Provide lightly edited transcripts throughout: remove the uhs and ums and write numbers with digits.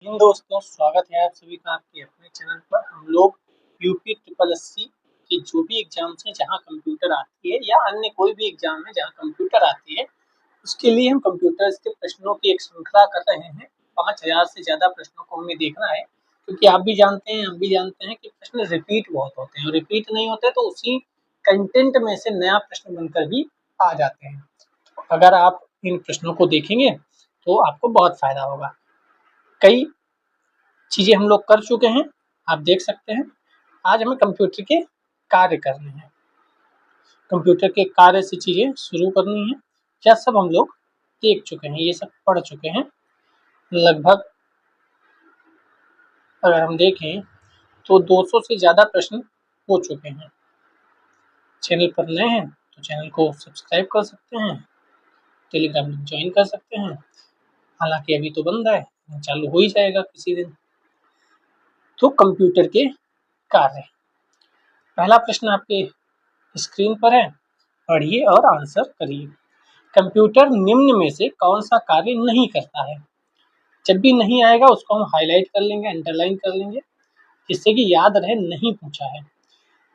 इन दोस्तों, स्वागत है आप सभी का आपके अपने चैनल पर। हम लोग यूपी ट्रिपल एससी की जो भी एग्जाम्स हैं जहां कंप्यूटर आती है या अन्य कोई भी एग्जाम है जहां कंप्यूटर आती है, उसके लिए हम कंप्यूटर के प्रश्नों की एक श्रृंखला कर रहे हैं। 5000 से ज़्यादा प्रश्नों को हमें देखना है, क्योंकि आप भी जानते हैं, हम भी जानते हैं कि प्रश्न रिपीट बहुत होते हैं और रिपीट नहीं होते तो उसी कंटेंट में से नया प्रश्न बनकर भी आ जाते हैं। अगर आप इन प्रश्नों को देखेंगे तो आपको बहुत फायदा होगा। कई चीज़ें हम लोग कर चुके हैं, आप देख सकते हैं। आज हमें कंप्यूटर के कार्य करने हैं, कंप्यूटर के कार्य से चीज़ें शुरू करनी है। क्या सब हम लोग देख चुके हैं, ये सब पढ़ चुके हैं लगभग। अगर हम देखें तो 200 से ज़्यादा प्रश्न हो चुके हैं। चैनल पर नए हैं तो चैनल को सब्सक्राइब कर सकते हैं, टेलीग्राम में ज्वाइन कर सकते हैं। हालांकि अभी तो बंद है, चालू हो ही जाएगा किसी दिन। तो कंप्यूटर के कार्य, पहला प्रश्न आपके स्क्रीन पर है, पढ़िए और आंसर करिए। कंप्यूटर निम्न में से कौन सा कार्य नहीं करता है? जब भी नहीं आएगा उसको हम हाईलाइट कर लेंगे, अंडरलाइन कर लेंगे, जिससे कि याद रहे नहीं पूछा है।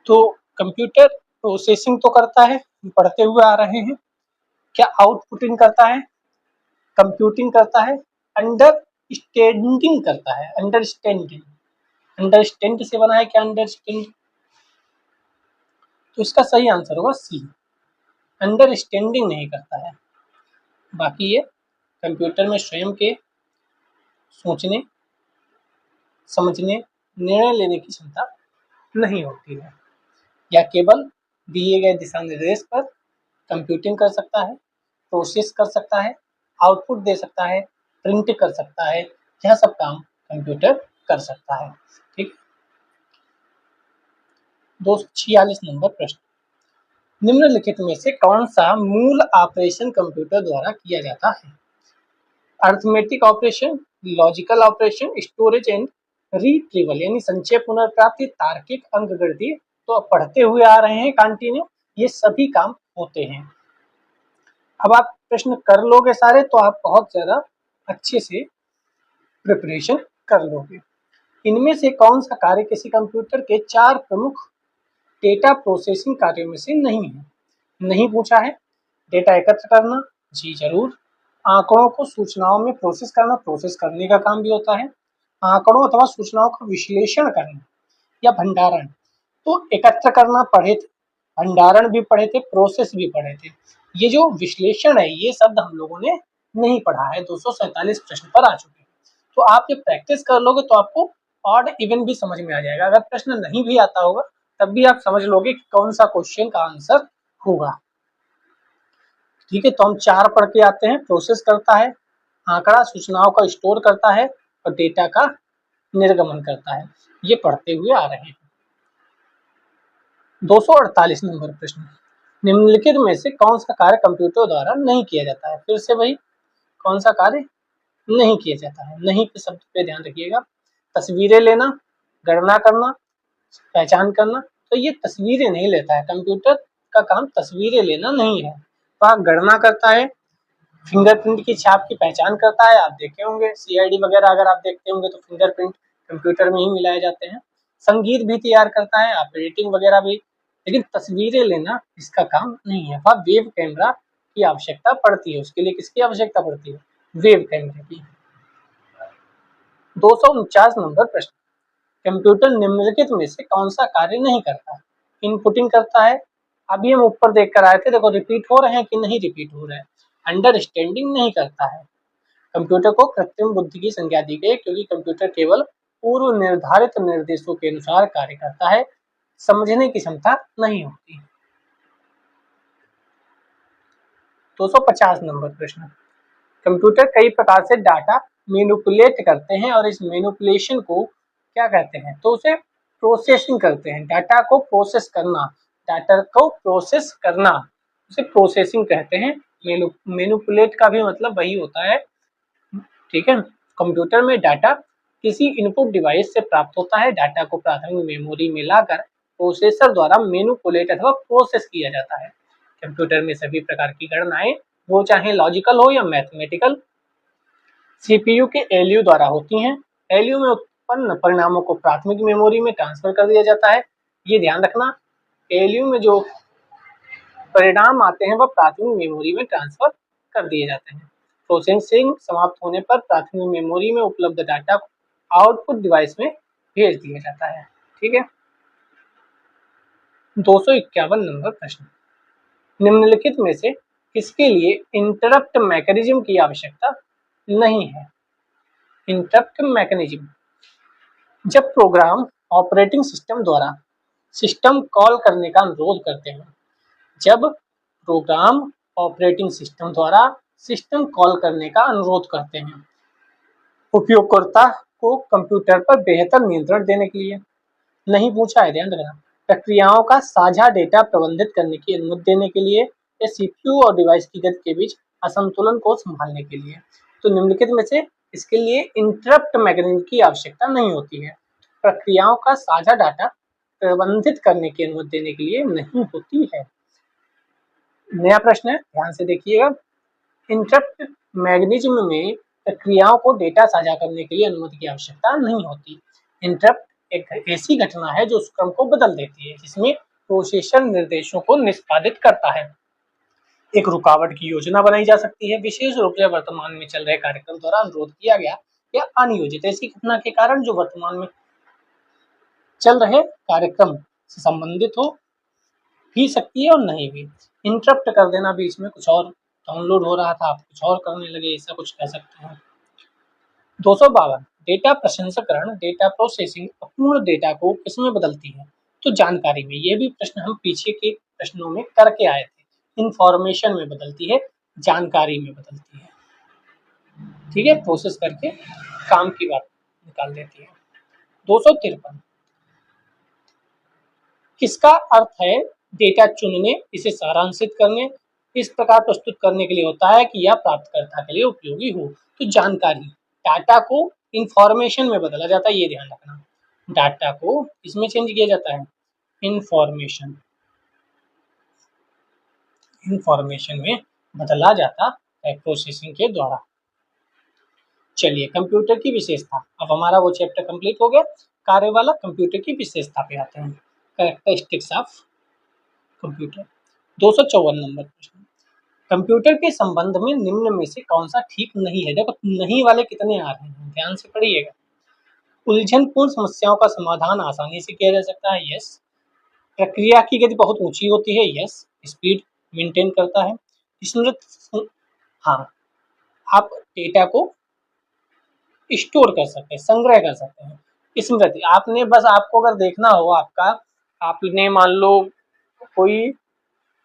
तो कंप्यूटर प्रोसेसिंग तो करता है, पढ़ते हुए आ रहे हैं। क्या आउटपुटिंग करता है? कंप्यूटिंग करता है? अंडरस्टैंडिंग करता है? अंडरस्टैंडिंग, अंडरस्टैंड से बना है क्या अंडरस्टैंड? तो इसका सही आंसर होगा सी, अंडरस्टैंडिंग नहीं करता है। बाकी ये कंप्यूटर में स्वयं के सोचने, समझने, निर्णय लेने की क्षमता नहीं होती है, या केवल दिए गए दिशा निर्देश पर कंप्यूटिंग कर सकता है, प्रोसेस कर सकता है, आउटपुट दे सकता है, प्रिंट कर सकता है। यह सब काम कंप्यूटर कर सकता है। ठीक। 246 नंबर प्रश्न, निम्नलिखित में से कौन सा मूल ऑपरेशन कंप्यूटर द्वारा किया जाता है? Arithmetic operation, logical operation, storage and retrieval यानी संचय पुनर्प्राप्ति, तार्किक, अंकगणितीय। तो अब पढ़ते हुए आ रहे हैं कंटिन्यू, ये सभी काम होते हैं। अब आप प्रश्न कर लोगे सारे तो आप बहुत ज़्यादा अच्छे से प्रिपरेशन कर लोगे। इनमें से कौन सा कार्य किसी कंप्यूटर के 4 प्रमुख डेटा प्रोसेसिंग कार्यों में से नहीं है? नहीं पूछा है। डेटा एकत्र करना, जी जरूर। आंकड़ों को सूचनाओं में प्रोसेस करना, प्रोसेस करने का काम भी होता है। आंकड़ों अथवा सूचनाओं का विश्लेषण करना या भंडारण, तो एकत्र करना पढ़े थे, भंडारण भी पढ़े थे, प्रोसेस भी पढ़े थे। ये जो विश्लेषण है ये शब्द हम लोगों ने नहीं पढ़ा है। 247 प्रश्न पर आ चुके हैं, तो आप ये प्रैक्टिस कर लोगे तो आपको ऑड इवन भी समझ में आ जाएगा। अगर प्रश्न नहीं भी आता होगा तब भी आप समझ लोगे कि कौन सा क्वेश्चन का आंसर होगा। ठीक है, तो हम 4 पढ़ के आते हैं। प्रोसेस करता है, आंकड़ा सूचनाओं का स्टोर करता है और डेटा का निर्गमन करता है। ये पढ़ते हुए आ रहे हैं। 248 नंबर प्रश्न, निम्नलिखित में से कौन सा कार्य कंप्यूटर द्वारा नहीं किया जाता है? फिर से वही, कौन सा कार्य नहीं किया जाता है? नहीं के शब्द पे ध्यान रखिएगा। तस्वीरें लेना, गणना करना, पहचान करना, तो ये तस्वीरें नहीं लेता है। कंप्यूटर का काम तस्वीरें लेना नहीं है। वह गणना करता है, फिंगरप्रिंट की छाप की पहचान करता है। आप देखे होंगे सीआईडी वगैरह, अगर आप देखते होंगे तो फिंगरप्रिंट कंप्यूटर में ही मिलाए जाते हैं। संगीत भी तैयार करता है, आप एडिटिंग वगैरह भी, लेकिन तस्वीरें लेना इसका काम नहीं है। वह वेब कैमरा की आवश्यकता पड़ती है। उसके लिए किसकी आवश्यकता पड़ती है? वेब कैमरे की। 249 नंबर प्रश्न, कंप्यूटर निम्नलिखित में से कौन सा कार्य नहीं करता? इनपुटिंग करता है, अभी हम ऊपर देख कर आए थे, देखो रिपीट हो रहे हैं कि नहीं रिपीट हो रहे हैं। अंडरस्टैंडिंग नहीं करता है। कंप्यूटर को कृत्रिम बुद्धि की संज्ञा दी गई क्योंकि कंप्यूटर केवल पूर्व निर्धारित निर्देशों के अनुसार कार्य करता है, समझने की क्षमता नहीं होती। 250 नंबर प्रश्न, कंप्यूटर कई प्रकार से डाटा मैनिपुलेट करते हैं और इस मैनिपुलेशन को क्या कहते हैं? तो उसे प्रोसेसिंग करते हैं। डाटा को प्रोसेस करना, डाटा को प्रोसेस करना उसे प्रोसेसिंग कहते हैं। मैनिपुलेट का भी मतलब वही होता है। ठीक है, कंप्यूटर में डाटा किसी इनपुट डिवाइस से प्राप्त होता है। डाटा को प्राथमिक मेमोरी में लाकर प्रोसेसर द्वारा मैनिपुलेट अथवा प्रोसेस किया जाता है। कंप्यूटर में सभी प्रकार की गणनाएं, वो चाहे लॉजिकल हो या मैथमेटिकल, सीपीयू के एलयू द्वारा होती हैं। एलयू में उत्पन्न परिणामों को प्राथमिक मेमोरी में ट्रांसफर कर दिया जाता है। ये ध्यान रखना, एलयू में जो परिणाम आते हैं वह प्राथमिक मेमोरी में ट्रांसफर कर दिए जाते हैं। प्रोसेसिंग समाप्त होने पर प्राथमिक मेमोरी में उपलब्ध डाटा को आउटपुट डिवाइस में भेज दिया जाता है। ठीक है। 251 नंबर प्रश्न, निम्नलिखित में से किसके लिए इंटरप्ट मैकेनिज्म की आवश्यकता नहीं है? इंटरप्ट मैकेनिज्म, जब प्रोग्राम ऑपरेटिंग सिस्टम द्वारा सिस्टम कॉल करने का अनुरोध करते हैं, जब प्रोग्राम ऑपरेटिंग सिस्टम द्वारा सिस्टम कॉल करने का अनुरोध करते हैं उपयोगकर्ता को कंप्यूटर पर बेहतर नियंत्रण देने के लिए, नहीं पूछा है, ध्यान रखना, प्रक्रियाओं का साझा डेटा प्रबंधित करने की अनुमति देने के लिए, या सीपीयू और डिवाइस की गति के बीच असंतुलन को संभालने के लिए। तो निम्नलिखित में से इसके लिए इंटरप्ट मैकेनिज्म की आवश्यकता नहीं होती है। प्रक्रियाओं का साझा डाटा प्रबंधित करने की अनुमति देने के लिए नहीं होती है। नया प्रश्न है, ध्यान से देखिएगा। इंटरप्ट मैकेनिज्म में प्रक्रियाओं को डेटा साझा करने के लिए अनुमति की आवश्यकता नहीं होती। इंटरप्ट एक ऐसी घटना है जो उस क्रम को बदल देती है जिसमें प्रोसेसर निर्देशों को निष्पादित करता है। एक रुकावट की योजना बनाई जा सकती है, विशेष रूप से वर्तमान में चल रहे कार्यक्रम द्वारा अनुरोध किया गया या अनियोजित ऐसी घटना के कारण जो वर्तमान में चल रहे कार्यक्रम से संबंधित हो भी सकती है और नहीं भी। इंटरप्ट कर देना, बीच में कुछ और डाउनलोड हो रहा था, आप कुछ और करने लगे, ऐसा कुछ कह सकते हैं। 252, डेटा प्रसंस्करण, डेटा प्रोसेसिंग अपूर्ण डेटा को किसमें बदलती है? तो जानकारी में। ये भी प्रश्न हम पीछे के प्रश्नों में करके आए थे। इंफॉर्मेशन में बदलती है, जानकारी में बदलती है। ठीक है, प्रोसेस करके काम की बात निकाल देती है। 253, किसका अर्थ है डेटा चुनने, इसे सारांशित करने, इस प्रकार प्रस्तुत करने के लिए होता है कि यह प्राप्तकर्ता के लिए उपयोगी हो। तो जानकारी, डाटा को इंफॉर्मेशन में बदला जाता है, ये ध्यान रखना। डाटा को इसमें चेंज किया जाता है, इंफॉर्मेशन में बदला जाता है प्रोसेसिंग के द्वारा। चलिए, कंप्यूटर की विशेषता, अब हमारा वो चैप्टर कंप्लीट हो गया कार्य वाला। कंप्यूटर की विशेषता पे आते हैं, कैरेक्टरिस्टिक्स ऑफ कंप्यूटर। 254 नंबर प्रश्न, कंप्यूटर के संबंध में निम्न में से कौन सा ठीक नहीं है? देखो नहीं वाले कितने आ रहे हैं, ध्यान से पढ़िएगा। उलझनपूर्ण समस्याओं का समाधान आसानी से किया जा सकता है, यस। प्रक्रिया की गति बहुत ऊंची होती है, यस। स्पीड मेंटेन करता है। स्मृति, हाँ, आप डेटा को स्टोर कर सकते हैं, संग्रह कर सकते हैं। स्मृति, आपने बस, आपको अगर देखना हो, आपने मान लो कोई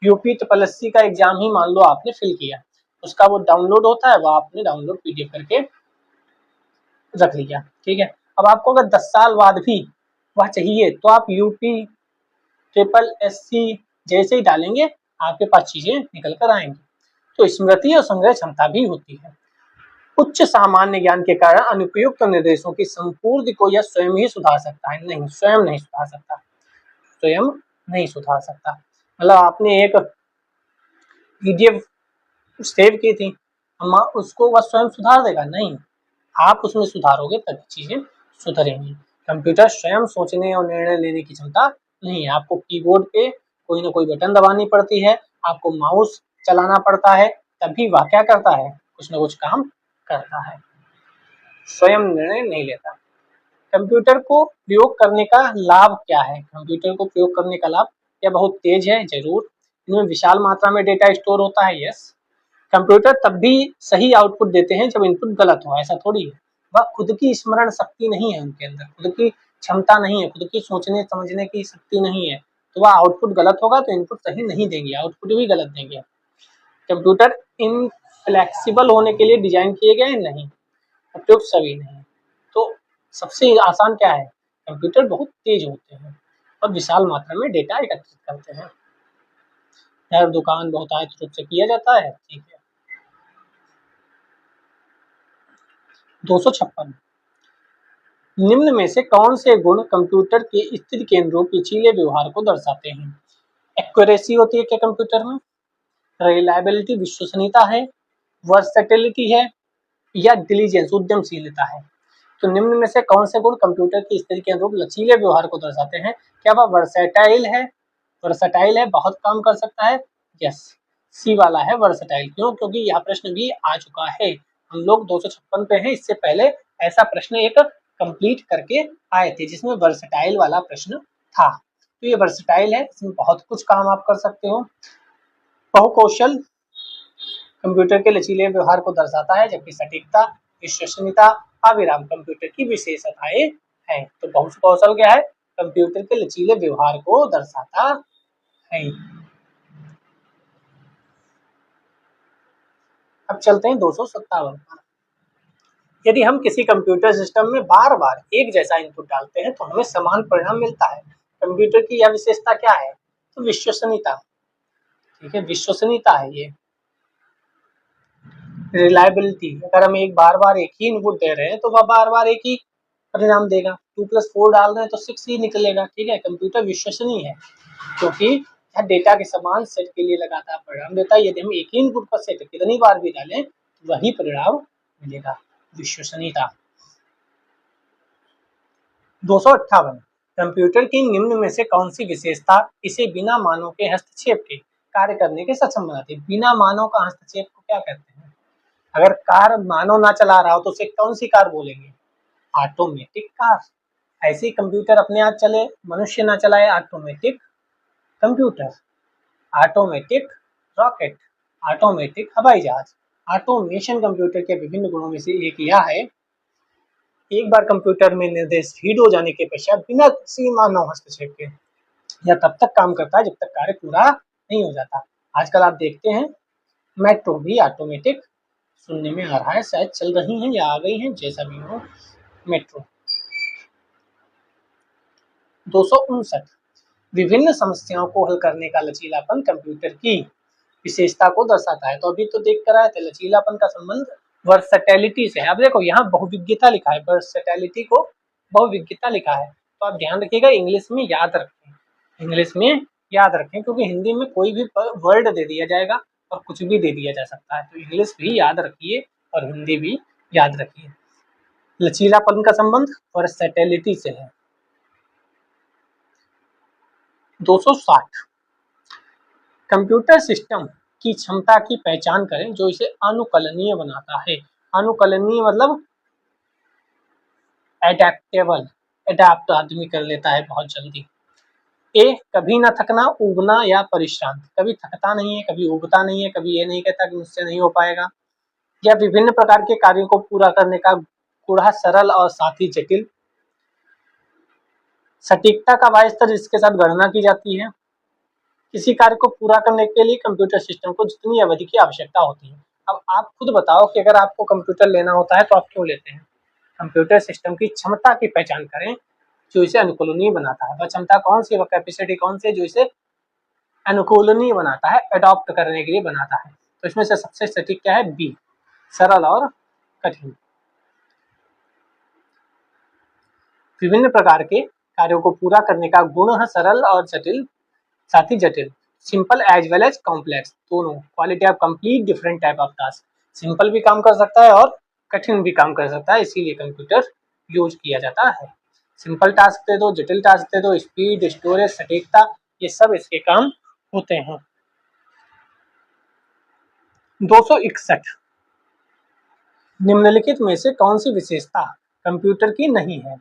यूपी TSSC का एग्जाम ही मान लो आपने फिल किया, उसका वो डाउनलोड होता है, वो आपने डाउनलोड PDF करके रख लिया। ठीक है, अब आपको अगर 10 साल बाद भी वह चाहिए तो आप यूपी SSC जैसे ही डालेंगे, आपके पास चीजें निकल कर आएंगी। तो स्मृति और संग्रह क्षमता भी होती है। उच्च सामान्य ज्ञान के कारण अनुपयुक्त निर्देशों की संपूर्ण को यह स्वयं ही सुधार सकता है, नहीं, स्वयं नहीं सुधार सकता, स्वयं नहीं सुधार सकता। मतलब आपने एक PDF सेव की थी, हम उसको वह स्वयं सुधार देगा? नहीं, आप उसमें सुधारोगे तभी चीजें सुधरेंगी। कंप्यूटर स्वयं सोचने और निर्णय लेने की क्षमता नहीं है। आपको कीबोर्ड पे कोई ना कोई बटन दबानी पड़ती है, आपको माउस चलाना पड़ता है, तभी वह क्या करता है, कुछ ना कुछ काम करता है, स्वयं निर्णय नहीं लेता। कंप्यूटर को प्रयोग करने का लाभ क्या है? कंप्यूटर को प्रयोग करने का लाभ, यह बहुत तेज है, जरूर। इनमें विशाल मात्रा में डेटा स्टोर होता है, यस। कंप्यूटर तब भी सही आउटपुट देते हैं जब इनपुट गलत हो, ऐसा थोड़ी है। वह खुद की स्मरण शक्ति नहीं है, उनके अंदर खुद की क्षमता नहीं है, खुद की सोचने समझने की शक्ति नहीं है, तो वह आउटपुट गलत होगा तो इनपुट सही नहीं देंगे, आउटपुट भी गलत देंगे। कंप्यूटर इनफ्लेक्सिबल होने के लिए डिजाइन किए गए नहीं, उपयुक्त सभी नहीं। तो सबसे आसान क्या है? कंप्यूटर बहुत तेज होते हैं और विशाल मात्रा में डेटा एकत्रित करते हैं। हर दुकान बहुत आयत रूप से किया जाता है, ठीक है। 256, निम्न में से कौन से गुण कंप्यूटर के स्थिति के अनुरूप लचीले व्यवहार को दर्शाते हैं? एक्यूरेसी होती है क्या कंप्यूटर में? रिलायबिलिटी विश्वसनीयता है, वर्सेटिलिटी है, या डिलीजेंस उद्यमशीलता है? तो निम्न में से कौन से गुण कंप्यूटर की स्थिति के अनुरूप लचीले व्यवहार को दर्शाते हैं? क्या वह वर्सेटाइल है? वर्सेटाइल है, बहुत काम कर सकता है। यस, सी वाला है वर्सेटाइल। क्यों? क्योंकि यह प्रश्न भी आ चुका है। हम लोग 256 पे हैं, इससे पहले ऐसा प्रश्न एक कंप्लीट करके आए थे जिसमें वर्सेटाइल वाला प्रश्न था। तो ये वर्सेटाइल है, इसमें बहुत कुछ काम आप कर सकते हो। बहुकौशल कंप्यूटर के लचीले व्यवहार को दर्शाता है, जबकि सटीकता, विश्वसनीयता, अविराम कंप्यूटर की विशेषताएं हैं। तो बहुकौशल क्या है? कंप्यूटर के लचीले व्यवहार को दर्शाता है। अब चलते हैं 257 पर। यदि हम किसी कंप्यूटर सिस्टम में बार बार एक जैसा इनपुट डालते हैं तो हमें समान परिणाम मिलता है। कंप्यूटर की यह विशेषता क्या है? तो विश्वसनीयता। ठीक है, विश्वसनीयता है ये। रिलायबिलिटी, अगर हम एक बार बार एक ही इनपुट दे रहे हैं तो वह बार बार एक ही परिणाम देगा। 2+4 डाल रहे हैं तो 6 ही निकलेगा। ठीक है, कंप्यूटर विश्वसनीय है क्योंकि यह डेटा के समान सेट के लिए लगातार परिणाम देता है। यदि हम एक ही इनपुट का सेट कितनी बार भी डालें तो वही परिणाम मिलेगा। विश्वसनीयता। 258 कंप्यूटर की निम्न में से कौन सी विशेषता इसे बिना मानव के हस्तक्षेप के कार्य करने के सक्षम बनाती है? बिना मानव का हस्तक्षेप को क्या कहते हैं? अगर कार मानव ना चला रहा हो तो उसे कौन सी कार बोलेंगे? Automatic car. ऐसे कंप्यूटर अपने आप चले, मनुष्य ना चलाए, automatic computer, automatic rocket, automatic हवाई जहाज। ऑटोमेशन कंप्यूटर के विभिन्न गुणों में से एक यह है, एक बार कंप्यूटर में निर्देश फीड हो जाने के पश्चात बिना किसी मानव हस्तक्षेप के यह तब तक काम करता है जब तक कार्य पूरा नहीं हो जाता। आजकल आप देखते हैं मेट्रो भी ऑटोमेटिक सुनने में आ रहा है, शायद चल रही हैं या आ गई हैं, जैसा भी हो मेट्रो। 259 विभिन्न समस्याओं को हल करने का लचीलापन कंप्यूटर की विशेषता को दर्शाता है। तो अभी तो देख कर आए थे, लचीलापन का संबंध वर्सेटैलिटी से है। अब देखो यहाँ बहुविज्ञता लिखा है, वर्सेटैलिटी को बहुविज्ञता लिखा है, तो आप ध्यान रखिएगा, इंग्लिश में याद रखें, इंग्लिश में याद रखें, क्योंकि हिंदी में कोई भी वर्ड दे दिया जाएगा और कुछ भी दे दिया जा सकता है। तो इंग्लिश भी याद रखिए और हिंदी भी याद रखिए। लचीलापन का संबंध वर्सेटैलिटी से है। 260 कंप्यूटर सिस्टम की क्षमता की पहचान करें जो इसे अनुकलनीय बनाता है। अनुकलनीय मतलब एडेप्टेबल, एडाप्ट आदमी कर लेता है बहुत जल्दी। ए कभी ना थकना, उबना या परिश्रांत, कभी थकता नहीं है, कभी उबता नहीं है, कभी ये नहीं कहता कि मुझसे नहीं हो पाएगा। या विभिन्न प्रकार के कार्यों को पूरा करने का गुण, सरल और साथ ही जटिल। सटीकता का वाय स्तर जिसके साथ गणना की जाती है। किसी कार्य को पूरा करने के लिए कंप्यूटर सिस्टम को जितनी अवधि की आवश्यकता होती है। अब आप खुद बताओ कि अगर आपको कंप्यूटर लेना होता है तो आप क्यों लेते हैं? कंप्यूटर सिस्टम की क्षमता की पहचान करें जो इसे अनुकूलनीय बनाता है। वह क्षमता कौन सी, वह कैपेसिटी कौन सी जो इसे अनुकूलनीय बनाता है, अडॉप्ट करने के लिए बनाता है। तो इसमें से सबसे सटीक क्या है? बी, सरल और कठिन। विभिन्न प्रकार के कार्यों को पूरा करने का गुण है सरल और जटिल, साथ ही जटिल। Simple as well as complex, दोनों। Quality of complete different type of task. Simple भी काम कर सकता है और कठिन भी काम कर सकता है, इसीलिए कंप्यूटर यूज किया जाता है। सिंपल टास्क दे दो, जटिल टास्क दे दो, स्पीड, स्टोरेज, सटीकता, ये सब इसके काम होते हैं। 261 निम्नलिखित में से कौन सी विशेषता कंप्यूटर की नहीं है?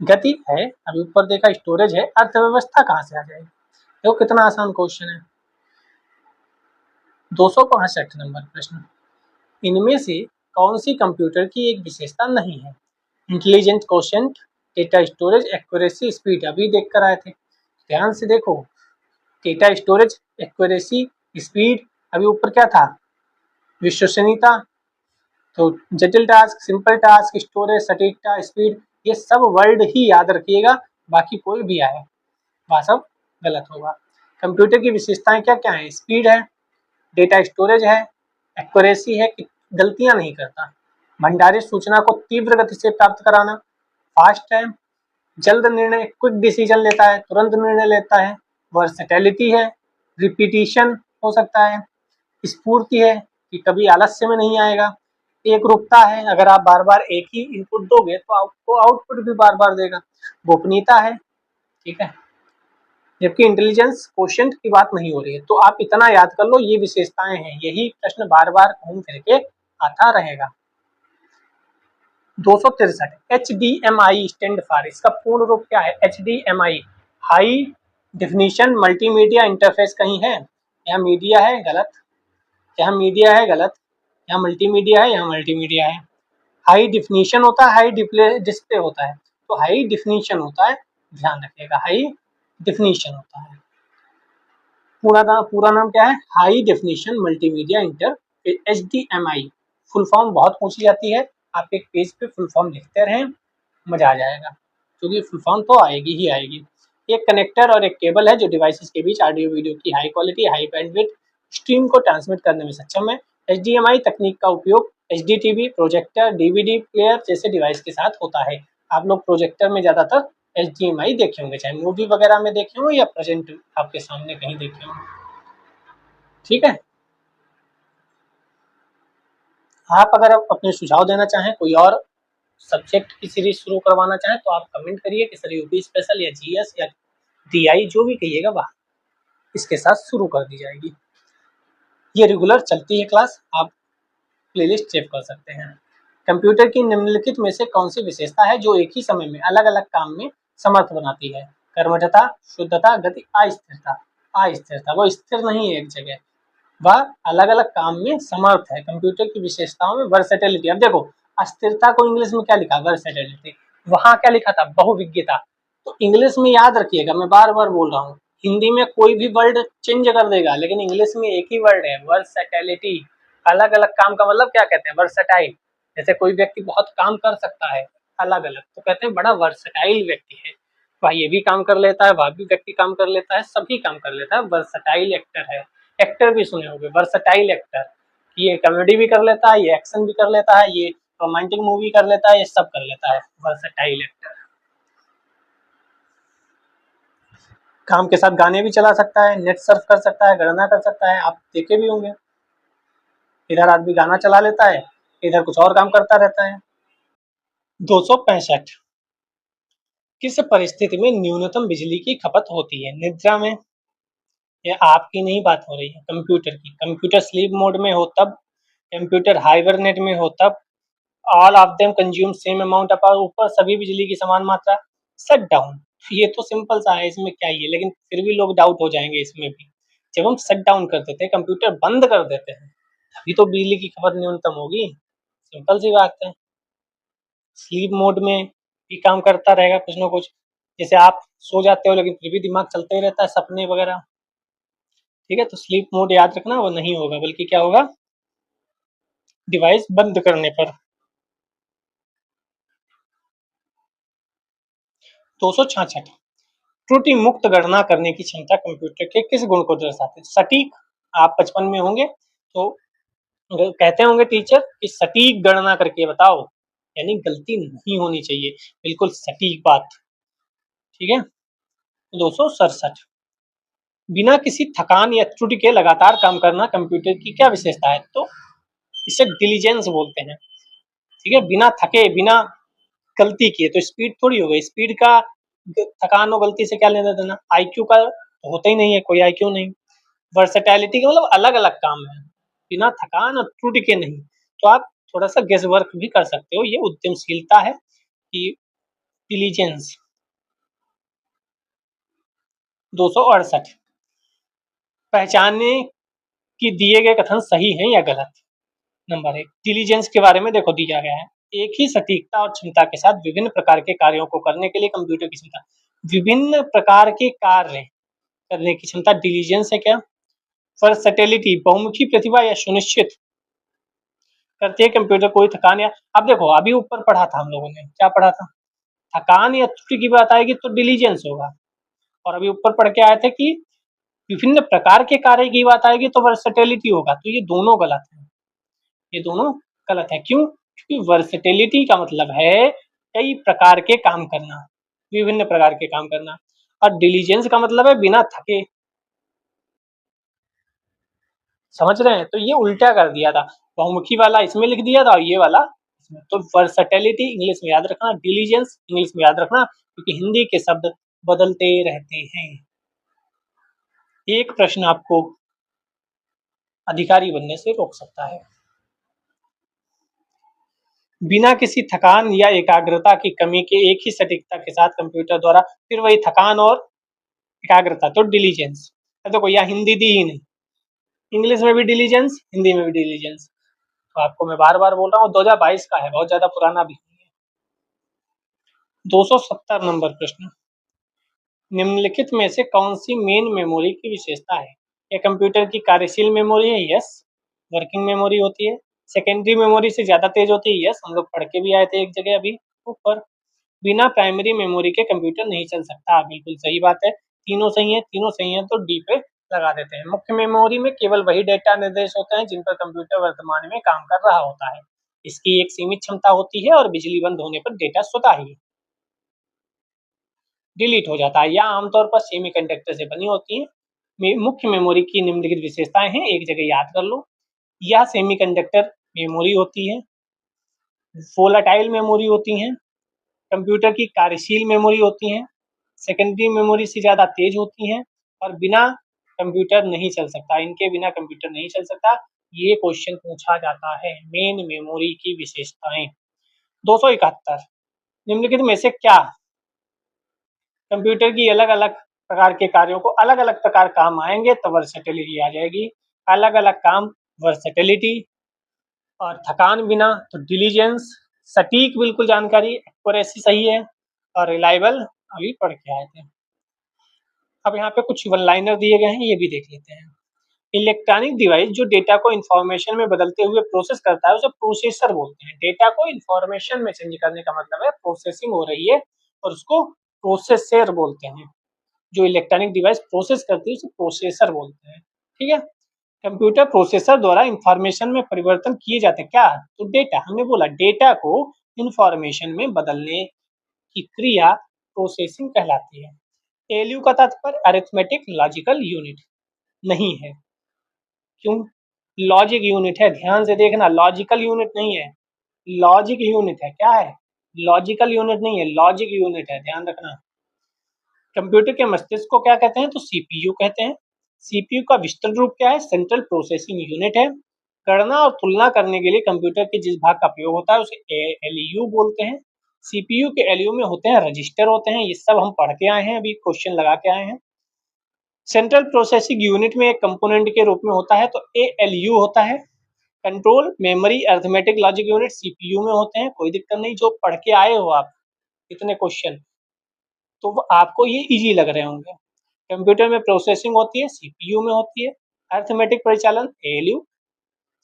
गति है, अभी ऊपर देखा, स्टोरेज है, अर्थव्यवस्था कहाँ से आ जाएगी? देखो कितना आसान क्वेश्चन है। 265 नंबर प्रश्न, इनमें से कौन सी कंप्यूटर की एक विशेषता नहीं है? Intelligent quotient, data storage, accuracy, speed. अभी देख कर आए थे, ध्यान से देखो, डेटा स्टोरेज, एक्यूरेसी, स्पीड। अभी ऊपर क्या था? विश्वसनीयता। तो जटिल टास्क, सिंपल टास्क, स्टोरेज, सटीकता, स्पीड, ये सब वर्ड ही याद रखिएगा, बाकी कोई भी आए वह सब गलत होगा। कंप्यूटर की विशेषताएं क्या क्या है? स्पीड है, डेटा स्टोरेज है, एक्यूरेसी है कि गलतियां नहीं करता, भंडारित सूचना को तीव्र गति से प्राप्त कराना, फास्ट है, जल्द निर्णय, क्विक डिसीजन लेता है, तुरंत निर्णय लेता है, वर्सेटैलिटी है, रिपीटिशन हो सकता है, स्फूर्ति है कि कभी आलस्य में नहीं आएगा, एक रुकता है, अगर आप बार बार एक ही इनपुट दोगे तो आपको आउटपुट भी बार बार देगा। गोपनीयता है, ठीक है, जबकि इंटेलिजेंस क्वोशिएंट की बात नहीं हो रही है। तो आप इतना याद कर लो, ये विशेषताएं हैं, यही प्रश्न बार बार घूम फिर के आता रहेगा। 263 HDMI स्टैंड फॉर, इसका पूर्ण रूप क्या है? HDMI high definition multimedia interface कहीं है? यहाँ मीडिया है, गलत। यहाँ मीडिया है, गलत। यहाँ मल्टीमीडिया है, यहाँ मल्टीमीडिया है। हाई डिफिनीशन होता है, हाई डिस्प्ले होता है, तो हाई डिफिनीशन होता है, ध्यान रखिएगा, हाई डिफिनीशन होता है। पूरा नाम क्या है? High definition multimedia inter HDMI। Full form बहुत पूछी जाती है, आप एक पेज पे फुल फॉर्म लिखते रहें, मजा आ जाएगा, क्योंकि फुल फॉर्म तो आएगी ही आएगी। एक कनेक्टर और एक केबल है जो डिवाइसेस के बीच ऑडियो वीडियो की high quality high bandwidth stream को ट्रांसमिट करने में सक्षम है। HDMI तकनीक का उपयोग HDTV, प्रोजेक्टर, DVD प्लेयर जैसे डिवाइस के साथ होता है। आप लोग प्रोजेक्टर में ज्यादातर HDMI देखे होंगे, चाहे मूवी वगैरह में देखे हो या प्रेजेंट आपके सामने कहीं देखे हो, ठीक है। आप अगर अपने सुझाव देना चाहें, कोई और सब्जेक्ट की सीरीज शुरू करवाना चाहें तो आप कमेंट करिए कि सर यूपी स्पेशल या GS या DI जो भी कहिएगा वह इसके साथ शुरू कर दी जाएगी। ये रेगुलर चलती है क्लास, आप प्लेलिस्ट सेव कर सकते हैं। कंप्यूटर की निम्नलिखित में से कौन सी विशेषता है जो एक ही समय में अलग अलग काम में समर्थ बनाती है? कर्मठता, शुद्धता, गति, अस्थिरता। अस्थिरता, वो स्थिर नहीं है एक जगह, वह अलग अलग काम में समर्थ है। कंप्यूटर की विशेषताओं में वर्सेटिलिटी। अब देखो, अस्थिरता को इंग्लिश में क्या लिखा? वर्सेटिलिटी। वहां क्या लिखा था? बहुविज्ञता। तो इंग्लिश में याद रखिएगा, मैं बार बार बोल रहा हूँ, हिंदी में कोई भी वर्ड चेंज कर देगा, लेकिन इंग्लिश में एक ही वर्ड है, वर्सेटिलिटी। अलग अलग काम का मतलब क्या कहते हैं? वर्सेटाइल। जैसे कोई व्यक्ति बहुत काम कर सकता है अलग अलग, तो कहते हैं बड़ा वर्सेटाइल व्यक्ति है, वह ये भी काम कर लेता है, वह भी व्यक्ति काम कर लेता है, सभी काम कर लेता है, वर्सेटाइल एक्टर है। एक्टर भी सुने होंगे, वर्सेटाइल एक्टर, ये कॉमेडी भी कर लेता है, ये एक्शन भी कर लेता है, ये रोमांटिक मूवी कर लेता है, ये सब कर लेता है, वर्सेटाइल एक्टर। काम के साथ गाने भी चला सकता है, नेट सर्फ कर सकता है, गणना कर सकता है, आप देखे भी होंगे, इधर आदमी गाना चला लेता है, इधर कुछ और काम करता रहता है। 265 किस परिस्थिति में न्यूनतम बिजली की खपत होती है? निद्रा में? ये आपकी नहीं बात हो रही है, कंप्यूटर की। कंप्यूटर स्लीप मोड में हो तब, कंप्यूटर हाइबरनेट में हो तब, all of them consume same amount of, ऊपर सभी बिजली की समान मात्रा, शट डाउन। ये तो सिंपल सा है, इसमें क्या ही है, लेकिन फिर भी लोग डाउट हो जाएंगे इसमें भी। जब हम शट डाउन कर देते हैं, कंप्यूटर बंद कर देते हैं, तभी तो बिजली की खपत न्यूनतम होगी, सिंपल सी बात है। स्लीप मोड में भी काम करता रहेगा कुछ ना कुछ, जैसे आप सो जाते हो लेकिन फिर भी दिमाग चलता ही रहता है, सपने वगैरह, ठीक है। तो स्लीप मोड याद रखना, वो नहीं होगा, बल्कि क्या होगा? डिवाइस बंद करने पर। 266 त्रुटि मुक्त गणना करने की क्षमता कंप्यूटर के किस गुण को दर्शाते हैं? सटीक। आप बचपन में होंगे तो कहते होंगे टीचर कि सटीक गणना करके बताओ, यानी गलती नहीं होनी चाहिए, बिल्कुल सटीक बात, ठीक है। 267 बिना किसी थकान या त्रुटि के लगातार काम करना कंप्यूटर की क्या विशेषता है? तो इसे डिलीजेंस बोलते हैं, ठीक है। बिना थके, बिना गलती किए, तो स्पीड थोड़ी हो गई, स्पीड का थकान और गलती से क्या लेना देना? IQ का तो होता ही नहीं है, कोई IQ नहीं। वर्सेटैलिटी का मतलब अलग अलग काम है, बिना थकान और त्रुटि के नहीं। तो आप थोड़ा सा गेस वर्क भी कर सकते हो, ये उद्यमशीलता है कि डिलीजेंस। 268 पहचाने कि दिए गए कथन सही है या गलत। नंबर 1, डिलीजेंस के बारे में देखो दिया गया है, एक ही सटीकता और क्षमता के साथ विभिन्न प्रकार के कार्यों को करने के लिए कंप्यूटर की क्षमता, विभिन्न प्रकार के कार्य करने की क्षमता डिलीजेंस है क्या? वर्सेटिलिटी बहुमुखी प्रतिभा या सुनिश्चित करती है कंप्यूटर कोई थकान या, अब देखो अभी ऊपर पढ़ा था हम लोगों ने, क्या पढ़ा था? थकान या त्रुटि की बात आएगी तो डिलीजेंस होगा, और अभी ऊपर पढ़ के आए थे कि विभिन्न प्रकार के कार्य की बात आएगी तो वर्सेटिलिटी होगा, तो ये दोनों गलत है, ये दोनों गलत है। क्यों? क्योंकि वर्सेटिलिटी का मतलब है कई प्रकार के काम करना, विभिन्न प्रकार के काम करना, और डिलीजेंस का मतलब है बिना थके। समझ रहे हैं? तो ये उल्टा कर दिया था, बहुमुखी वाला इसमें लिख दिया था और ये वाला इसमें। तो वर्सैटिलिटी इंग्लिश में याद रखना, डिलीजेंस इंग्लिश में याद रखना, क्योंकि हिंदी के शब्द बदलते रहते हैं। एक प्रश्न आपको अधिकारी बनने से रोक सकता है। बिना किसी थकान या एकाग्रता की कमी के एक ही सटीकता के साथ कंप्यूटर द्वारा, फिर वही थकान और एकाग्रता, तो डिलीजेंस। देखो यहाँ हिंदी दी ही नहीं, इंग्लिश में भी डिलीजेंस, हिंदी में भी डिलीजेंस। तो आपको मैं बार बार बोल रहा हूँ 2022 का है, बहुत ज्यादा पुराना भी नहीं है। 270 नंबर प्रश्न, निम्नलिखित में से कौन सी मेन मेमोरी की विशेषता है? यह कंप्यूटर की कार्यशील मेमोरी है, यस। वर्किंग मेमोरी होती है। सेकेंडरी मेमोरी से ज्यादा तेज होती है, यस। हम लोग पढ़ के भी आए थे एक जगह अभी ऊपर। बिना प्राइमरी मेमोरी के कंप्यूटर नहीं चल सकता, बिल्कुल सही बात है। तीनों सही है, तीनों सही है, तो डी पे लगा देते हैं। मुख्य मेमोरी में केवल वही डेटा निर्देश होते हैं जिन पर कंप्यूटर वर्तमान में काम कर रहा होता है। इसकी एक सीमित क्षमता होती है और बिजली बंद होने पर डेटा स्वतः ही डिलीट हो जाता है, या आमतौर पर सेमीकंडक्टर से बनी होती है। मुख्य मेमोरी की निम्नलिखित विशेषताएं हैं, एक जगह याद कर लो। यह सेमीकंडक्टर मेमोरी होती है, वोलाटाइल मेमोरी होती हैं, कंप्यूटर की कार्यशील मेमोरी होती हैं, सेकेंडरी मेमोरी से ज़्यादा तेज होती हैं, और बिना कंप्यूटर नहीं चल सकता, इनके बिना कंप्यूटर नहीं चल सकता। ये क्वेश्चन पूछा जाता है, मेन मेमोरी की विशेषताएं। 271, निम्नलिखित में से क्या कंप्यूटर की अलग अलग प्रकार के कार्यों को अलग अलग प्रकार काम आएंगे, तो वर्सेटिलिटी आ जाएगी। अलग अलग काम वर्सेटिलिटी, और थकान बिना तो डिलीजेंस, सटीक बिल्कुल जानकारी एक्यूरेसी सही है, और रिलायबल अभी पढ़ के आए थे। अब यहाँ पे कुछ वन लाइनर दिए गए हैं, ये भी देख लेते हैं। इलेक्ट्रॉनिक डिवाइस जो डेटा को इंफॉर्मेशन में बदलते हुए प्रोसेस करता है उसे प्रोसेसर बोलते हैं। डेटा को इंफॉर्मेशन में चेंज करने का मतलब है प्रोसेसिंग हो रही है, और उसको प्रोसेसर बोलते हैं। जो इलेक्ट्रॉनिक डिवाइस प्रोसेस करती है उसे प्रोसेसर बोलते हैं, ठीक है। कंप्यूटर प्रोसेसर द्वारा इंफॉर्मेशन में परिवर्तन किए जाते हैं, क्या? तो डेटा, हमने बोला डेटा को इंफॉर्मेशन में बदलने की क्रिया प्रोसेसिंग कहलाती है। एलयू का तात्पर्य अरिथमेटिक लॉजिकल यूनिट नहीं है। क्यों? लॉजिक यूनिट है, ध्यान से देखना, लॉजिकल यूनिट नहीं है, लॉजिक यूनिट है। क्या है? लॉजिकल यूनिट नहीं है, लॉजिक यूनिट है, ध्यान रखना। कंप्यूटर के मस्तिष्क को क्या कहते हैं? तो सीपीयू कहते हैं। सीपीयू का विस्तृत रूप क्या है? सेंट्रल प्रोसेसिंग यूनिट है। गणना और तुलना करने के लिए कंप्यूटर के जिस भाग का प्रयोग होता है उसे एलयू बोलते हैं। सीपीयू के एलयू में होते हैं रजिस्टर होते हैं, ये सब हम पढ़ के आए हैं, अभी क्वेश्चन लगा के आए हैं। सेंट्रल प्रोसेसिंग यूनिट में एक कंपोनेंट के रूप में होता है तो एएलयू होता है। Control memory arithmetic logic unit CPU में होते हैं, कोई दिक्कत नहीं, जो पढ़ के आए हो आप इतने क्वेश्चन, तो वो आपको ये इजी लग रहे होंगे। कंप्यूटर में प्रोसेसिंग होती है, सीपीयू में होती है। अरिथमेटिक परिचालन एएलयू।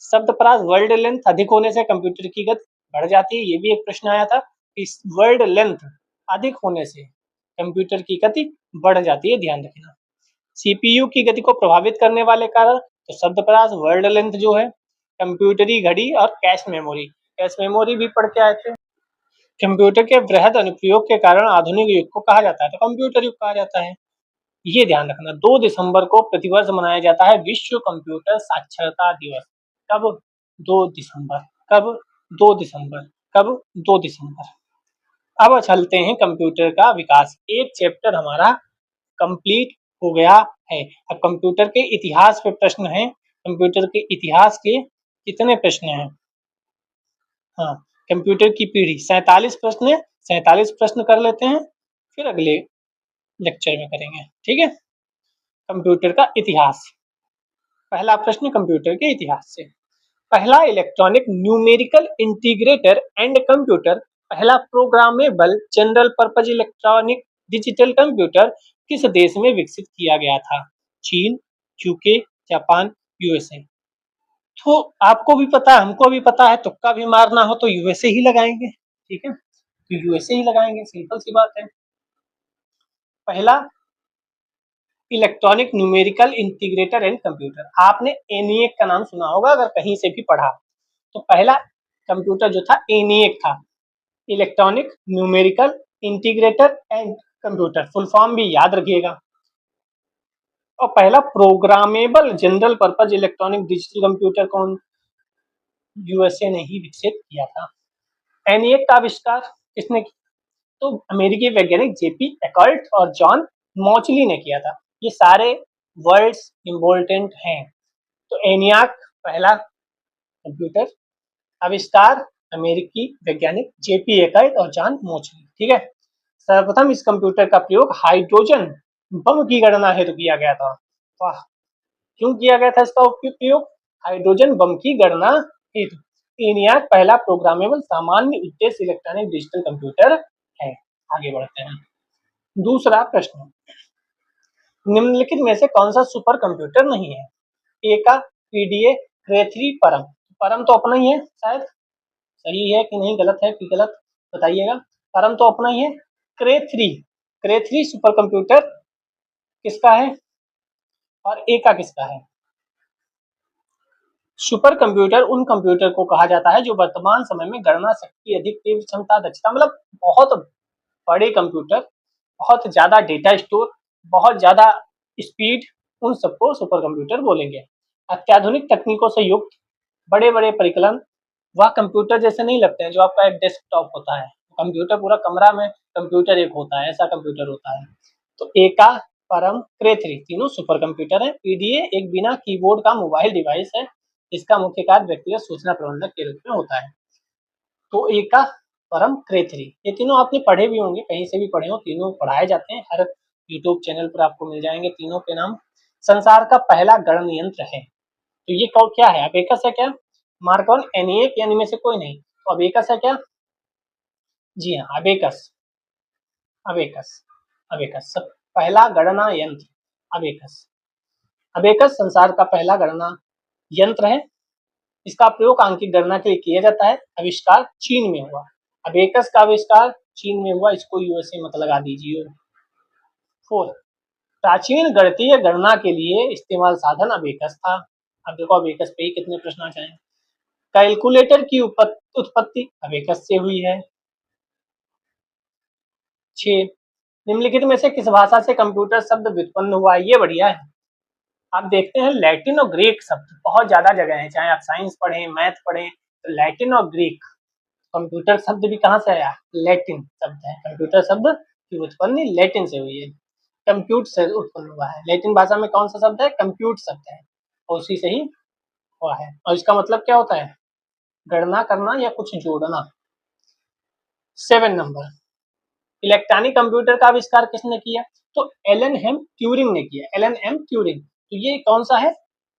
शब्द परास वर्ड लेंथ अधिक होने से कंप्यूटर की गति बढ़ जाती है, ये भी एक प्रश्न आया था। इस वर्ड लेंथ अधिक होने से कंप्यूटर की गति बढ़ जाती है, ध्यान रखना। सीपीयू की गति को प्रभावित करने वाले कारक, तो शब्द परास वर्ड लेंथ जो है, कंप्यूटरी घड़ी और कैश मेमोरी। कैश मेमोरी भी पढ़ के आए थे। कंप्यूटर के वृहद अनुप्रयोग के कारण आधुनिक युग को कहा जाता है, तो कंप्यूटर युग कहा जाता है। ये ध्यान रखना। 2 दिसंबर को प्रतिवर्ष मनाया जाता है विश्व कंप्यूटर साक्षरता दिवस। कब? 2 दिसंबर। कब? 2 दिसंबर। कब? 2 दिसंबर। अब चलते हैं कंप्यूटर का विकास। एक चैप्टर हमारा कंप्लीट हो गया है। अब कंप्यूटर के इतिहास पे प्रश्न है। कंप्यूटर के इतिहास के कितने प्रश्न हैं? हाँ, कंप्यूटर की पीढ़ी 47 प्रश्न है, 47 प्रश्न कर लेते हैं, फिर अगले लेक्चर में करेंगे, ठीक है। कंप्यूटर का इतिहास। पहला प्रश्न कंप्यूटर के इतिहास से। पहला electronic numerical integrator and computer, पहला programmable general purpose electronic digital computer किस देश में विकसित किया गया था? चीन, यूके, जापान, यूएसए। तो आपको भी पता है, हमको भी पता है, तुक्का भी मारना हो तो यूएसए ही लगाएंगे, ठीक है, तो यूएसए ही लगाएंगे, सिंपल सी बात है। पहला electronic numerical integrator and computer, आपने एनिएक का नाम सुना होगा अगर कहीं से भी पढ़ा। तो पहला कंप्यूटर जो था एनिएक था, electronic numerical integrator and computer, full form भी याद रखिएगा। और पहला programmable general purpose electronic digital computer कौन, यूएसए ने ही विकसित किया था। एनईएक का आविष्कार किसने किया, तो अमेरिकी वैज्ञानिक जेपी एकर्ट और जॉन मॉचली ने किया था। ये सारे वर्ड्स इम्पोर्टेंट हैं। तो एनियाक पहला कंप्यूटर आविष्कार अमेरिकी वैज्ञानिक जेपी एकर्ट और जॉन मॉचली, ठीक है। सर्वप्रथम इस कंप्यूटर का प्रयोग हाइड्रोजन बम की गणना हेतु किया गया था। वाह, क्यों किया गया था इसका उपयोग, हाइड्रोजन बम की गणना हेतु। ENIAC पहला प्रोग्रामेबल सामान्य उद्देश्य इलेक्ट्रॉनिक डिजिटल कंप्यूटर है। आगे बढ़ते हैं। दूसरा प्रश्न, निम्नलिखित में से कौन सा सुपर कंप्यूटर नहीं है। ए का पीडीए क्रे 3 परम, परम तो अपना ही है, शायद सही है कि नहीं, गलत है कि गलत बताइएगा। परम तो अपना ही है। क्रे 3 सुपर कंप्यूटर किसका है और ए का किसका है। सुपर कंप्यूटर उन कंप्यूटर को कहा जाता है जो वर्तमान समय में गणना शक्ति, अधिक तीव्र क्षमता, दक्षता, मतलब बहुत बड़े कंप्यूटर, बहुत ज्यादा डेटा स्टोर, बहुत ज्यादा स्पीड, उन सबको सुपर कंप्यूटर बोलेंगे। अत्याधुनिक तकनीकों से युक्त बड़े बड़े परिकलन, वह कंप्यूटर जैसे नहीं लगते हैं जो आपका एक डेस्कटॉप होता है, कंप्यूटर पूरा कमरा में कंप्यूटर एक होता है, ऐसा कंप्यूटर होता है। तो ए का परम क्रे 3 तीनों सुपर कंप्यूटर है। पीडीए एक बिना कीबोर्ड का मोबाइल डिवाइस है, इसका मुख्य कार्य व्यक्तिगत सूचना प्रबंधक के रूप में होता है। तो ए का परम क्रे 3, ये तीनों आपने पढ़े भी होंगे, कहीं से भी पढ़े हो, तीनों पढ़ाए जाते हैं, हर यूट्यूब चैनल पर आपको मिल जाएंगे तीनों के नाम। संसार का पहला गणनयंत्र है, तो ये क्या है, अबेकस है क्या, मार्कॉन, एनिएक, या इनमें से कोई नहीं, तो अबेकस है क्या, जी हाँ अबेकस, अबेकस, अबेकस सब पहला गणना यंत्र, अबेकस। अबेकस संसार का पहला गणना यंत्र है, इसका प्रयोग आंकिक गणना के लिए किया जाता है। आविष्कार चीन में हुआ, अबेकस का आविष्कार चीन में हुआ, इसको यूएसए मत लगा दीजिए। 4, प्राचीन गणितीय गणना के लिए इस्तेमाल साधन अबेकस था। अब देखो अबेकस पे ही कितने प्रश्न आ जाएंगे। कैलकुलेटर की उत्पत्ति अबेकस से हुई है। 6, निम्नलिखित में से किस भाषा से कंप्यूटर शब्द व्युत्पन्न हुआ, ये बढ़िया है। आप देखते हैं लैटिन और ग्रीक शब्द बहुत ज्यादा जगह है, चाहे आप साइंस पढ़ें, मैथ पढ़ें, तो लैटिन और ग्रीक, कंप्यूटर शब्द भी कहाँ से आया, लैटिन शब्द है। कंप्यूटर शब्द की उत्पत्ति लैटिन से हुई है, कंप्यूट से उत्पन्न हुआ है। लैटिन भाषा में कौन सा शब्द है, कंप्यूट शब्द है, और उसी से ही हुआ है। और इसका मतलब क्या होता है, गणना करना या कुछ जोड़ना। 7 नंबर, इलेक्ट्रॉनिक कंप्यूटर का आविष्कार किसने किया, तो एलन एम ट्यूरिंग ने किया, एलन एम ट्यूरिंग। तो ये कौन सा है,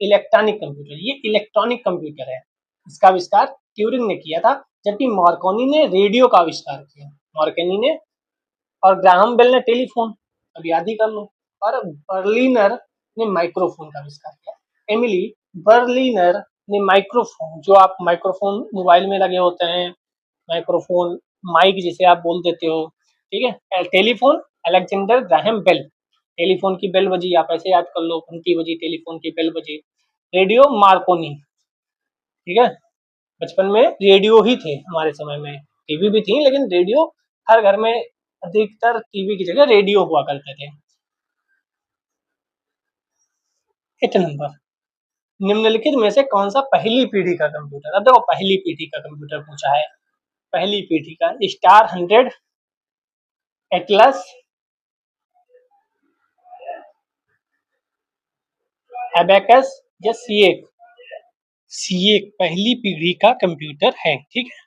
इलेक्ट्रॉनिक कंप्यूटर, ये इलेक्ट्रॉनिक कंप्यूटर है, इसका आविष्कार ट्यूरिंग ने किया था। जबकि मार्कोनी ने रेडियो का आविष्कार किया, मार्कोनी ने, और ग्राहम बेल ने टेलीफोन, अब याद ही कर लो, और बर्लिनर ने माइक्रोफोन का आविष्कार किया। एमिली बर्लिनर ने माइक्रोफोन, जो आप माइक्रोफोन मोबाइल में लगे होते हैं, माइक्रोफोन, माइक जिसे आप बोल देते हो, ठीक है। Telephone Alexander Graham Bell, telephone की बेल बजी, आप ऐसे याद कर लो, घंटी बजी, टेलीफोन की बेल बजी। रेडियो मार्कोनी, ठीक है, बचपन में रेडियो ही थे हमारे समय में, टीवी भी थी लेकिन रेडियो हर घर में, अधिकतर टीवी की जगह रेडियो हुआ करते थे। 8 नंबर, निम्नलिखित में से कौन सा पहली पीढ़ी का कंप्यूटर, अब देखो पहली पीढ़ी का कंप्यूटर पूछा है, पहली पीढ़ी का स्टार 100, एटलस, एबेकस या सीएक। सीएक पहली पीढ़ी का कंप्यूटर है, ठीक है,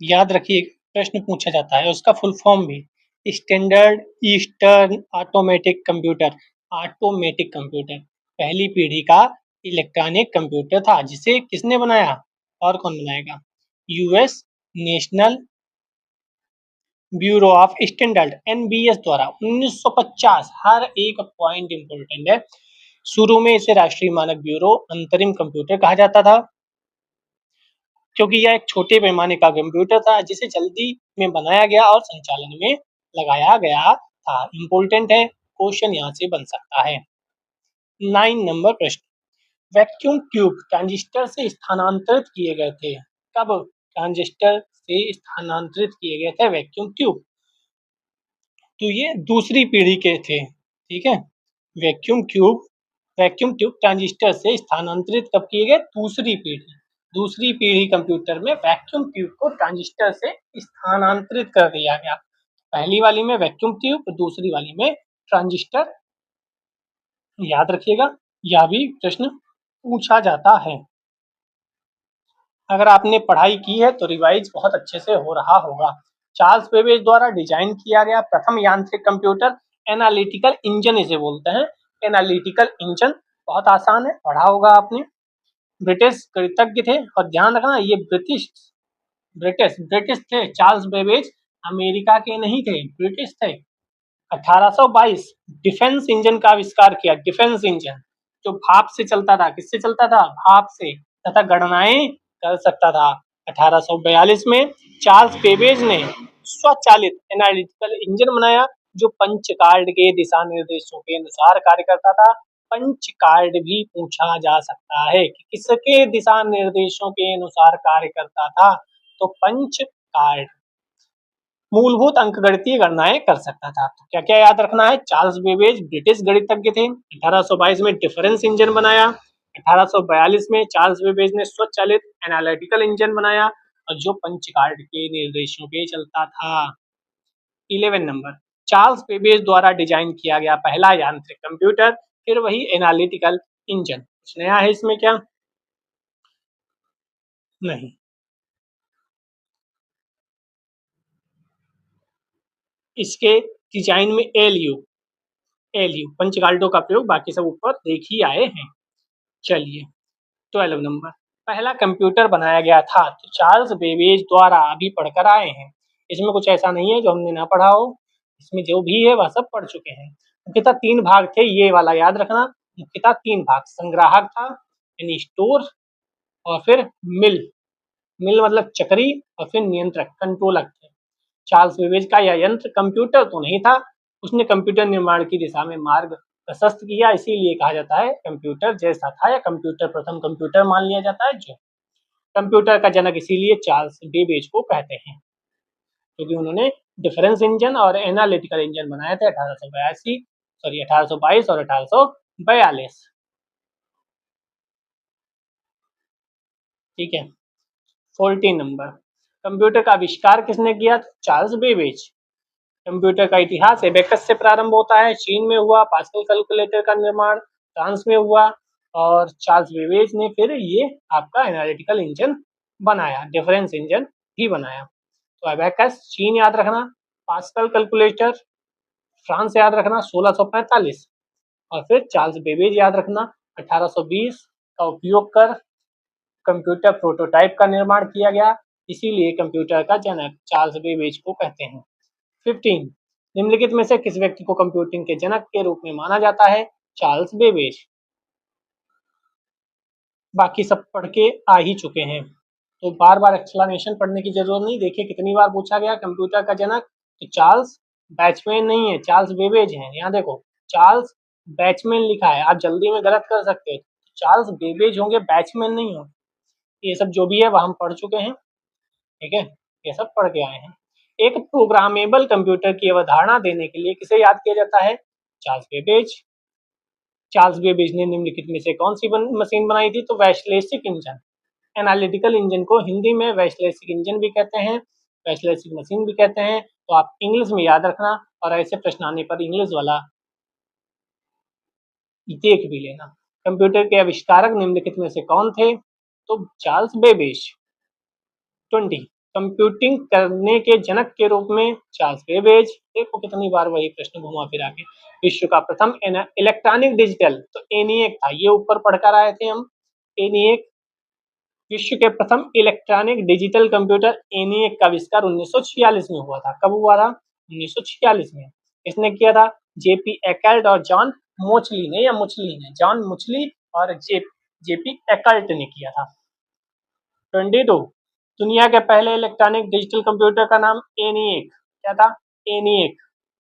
याद रखिए, प्रश्न पूछा जाता है उसका फुल फॉर्म भी, standard eastern automatic computer, automatic computer पहली पीढ़ी का इलेक्ट्रॉनिक कंप्यूटर था, जिसे किसने बनाया, और कौन बनाएगा, US national bureau of standard NBS द्वारा 1950। हर एक पॉइंट इंपोर्टेंट है। शुरू में इसे राष्ट्रीय मानक ब्यूरो अंतरिम कंप्यूटर कहा जाता था, क्योंकि यह एक छोटे पैमाने का कंप्यूटर था जिसे जल्दी में बनाया गया और संचालन में लगाया गया था। इम्पोर्टेंट है, क्वेश्चन यहाँ से बन सकता है। 9 नंबर प्रश्न, वैक्यूम ट्यूब ट्रांजिस्टर से स्थानांतरित किए गए थे, कब, ट्रांजिस्टर से स्थानांतरित किए गए थे वैक्यूम ट्यूब, तो ये दूसरी पीढ़ी के थे, ठीक है, वैक्यूम ट्यूब ट्रांजिस्टर से स्थानांतरित कब किए गए? दूसरी पीढ़ी कंप्यूटर में वैक्यूम ट्यूब को ट्रांजिस्टर से स्थानांतरित कर दिया गया। पहली वाली में वैक्यूम ट्यूब, दूसरी वाली में ट्रांजिस्टर। याद रखिएगा, यह भी प्रश्न पूछा जाता है। अगर आपने पढ़ाई की है तो रिवाइज बहुत अच्छे से हो रहा होगा। चार्ल्स बेबेज द्वारा डिजाइन किया गया प्रथम यांत्रिक कंप्यूटर एनालिटिकल इंजन इसे बोलते हैं। एनालिटिकल इंजन बहुत आसान है, पढ़ा होगा आपने। ब्रिटिश गणितज्ञ थे, और ध्यान रखना ये ब्रिटिश थे। चार्ल्स बेबेज अमेरिका के नहीं थे, ब्रिटिश थे। 1822 डिफेंस इंजन का आविष्कार किया। डिफेंस इंजन जो भाप से चलता था, किससे चलता था? भाप से, तथा गणनाएं कर सकता था। 1842 में चार्ल्स बेबेज ने स्वचालित एनालिटिकल इंजन बनाया जो पंच कार्ड के दिशा निर्देशों के अनुसार कार्य करता था। पंच कार्ड भी पूछा जा सकता है कि किसके दिशा निर्देशों के अनुसार कार्य करता था, तो पंच कार्ड। मूलभूत अंकगणितीय गणनाएं कर सकता था। तो क्या क्या याद रखना है? चार्ल्स बेबेज ब्रिटिश गणितज्ञ थे। 1822 में डिफरेंस इंजन बनाया। 1842 में चार्ल्स बेबेज ने स्वचालित एनालिटिकल इंजन बनाया, और जो पंचकार्ड के निर्देशों पे चलता था। 11 नंबर, चार्ल्स बेबेज द्वारा डिजाइन किया गया पहला यांत्रिक कंप्यूटर, फिर वही एनालिटिकल इंजन। कुछ नया है इसमें क्या? नहीं। इसके डिजाइन में एलयू पंचकार्डों का प्रयोग, बाकी सब ऊपर देख ही आए हैं। चलिए 12 नंबर, पहला कंप्यूटर बनाया गया था तो चार्ल्स बेबेज द्वारा, अभी पढ़कर आए हैं। इसमें कुछ ऐसा नहीं है जो हमने ना पढ़ा हो, इसमें जो भी है वह सब पढ़ चुके हैं। मुख्यतः 3 भाग थे, ये वाला याद रखना। मुख्यतः 3 भाग, संग्राहक था यानी स्टोर, और फिर मिल मतलब चक्री, और फिर नियंत्रक कंट्रोलर थे। चार्ल्स बेबेज का यह यंत्र कंप्यूटर तो नहीं था, उसने कंप्यूटर निर्माण की दिशा में मार्ग प्रशस्त किया, इसीलिए कहा जाता है कंप्यूटर जैसा था, या कंप्यूटर प्रथम कंप्यूटर मान लिया जाता है। जो कंप्यूटर का जनक इसीलिए चार्ल्स बेबेज को कहते हैं, क्योंकि उन्होंने डिफरेंस इंजन और एनालिटिकल इंजन बनाए थे 1822 और 1842। ठीक है। 14 नंबर, कंप्यूटर का आविष्कार किसने किया? Charles Babbage. कंप्यूटर का इतिहास एबेकस से प्रारंभ होता है, चीन में हुआ। पास्कल कैलकुलेटर का निर्माण फ्रांस में हुआ, और चार्ल्स बेबेज ने फिर ये आपका एनालिटिकल इंजन बनाया, डिफरेंस इंजन भी बनाया। तो एबेकस चीन याद रखना, पास्कल कैलकुलेटर फ्रांस याद रखना 1645, और फिर चार्ल्स बेबेज याद रखना 1820 का उपयोग कर कंप्यूटर प्रोटोटाइप का निर्माण किया गया, इसीलिए कंप्यूटर का जनक चार्ल्स बेबेज को कहते हैं। 15, निम्नलिखित में से किस व्यक्ति को कंप्यूटिंग के जनक के रूप में माना जाता है? Charles Babbage. बाकी सब पढ़ के आ ही चुके हैं, तो बार बार एक्सप्लेनेशन पढ़ने की जरूरत नहीं। देखिए कितनी बार पूछा गया कंप्यूटर का जनक, तो चार्ल्स बैचमैन नहीं है, चार्ल्स बेबेज है। यहाँ देखो चार्ल्स बैचमैन लिखा है, आप जल्दी में गलत कर सकते हो, चार्ल्स बेबेज होंगे, बैचमैन नहीं होंगे। ये सब जो भी है वह हम पढ़ चुके हैं, ठीक है, ये सब पढ़ के आए हैं। एक प्रोग्रामेबल कंप्यूटर की अवधारणा देने के लिए किसे याद किया जाता है? Charles Babbage. चार्ल्स बेबेज ने निम्नलिखित में से कौन सी मशीन बनाई थी? तो वैश्लेषिक इंजन। एनालिटिकल इंजन को हिंदी में वैश्लेषिक इंजन भी कहते हैं, वैश्लेषिक मशीन भी कहते हैं। तो आप इंग्लिश में याद रखना, और ऐसे प्रश्न आने पर इंग्लिश वाला देख भी लेना। कंप्यूटर के आविष्कारक निम्नलिखित में से कौन थे? तो चार्ल्स बेबेज। 20, कंप्यूटिंग करने के जनक के रूप में चार्ल्स बेबेज। देखो कितनी बार वही प्रश्न घुमा फिरा के। विश्व का प्रथम इलेक्ट्रॉनिक डिजिटल, तो एनिएक था, ये ऊपर पढ़कर आए थे हम। एनिएक विश्व के प्रथम इलेक्ट्रॉनिक डिजिटल कंप्यूटर एनिएक का आविष्कार 1946 में हुआ था। कब हुआ था? 1946 में। इसने किया था जेपी एकल्ट और जॉन मोचली ने, या मुचली ने, जॉन मुचली और जेपी एकल्ट ने किया था। 22, दुनिया के पहले इलेक्ट्रॉनिक डिजिटल कंप्यूटर का नाम एनिएक। क्या था? एनिएक।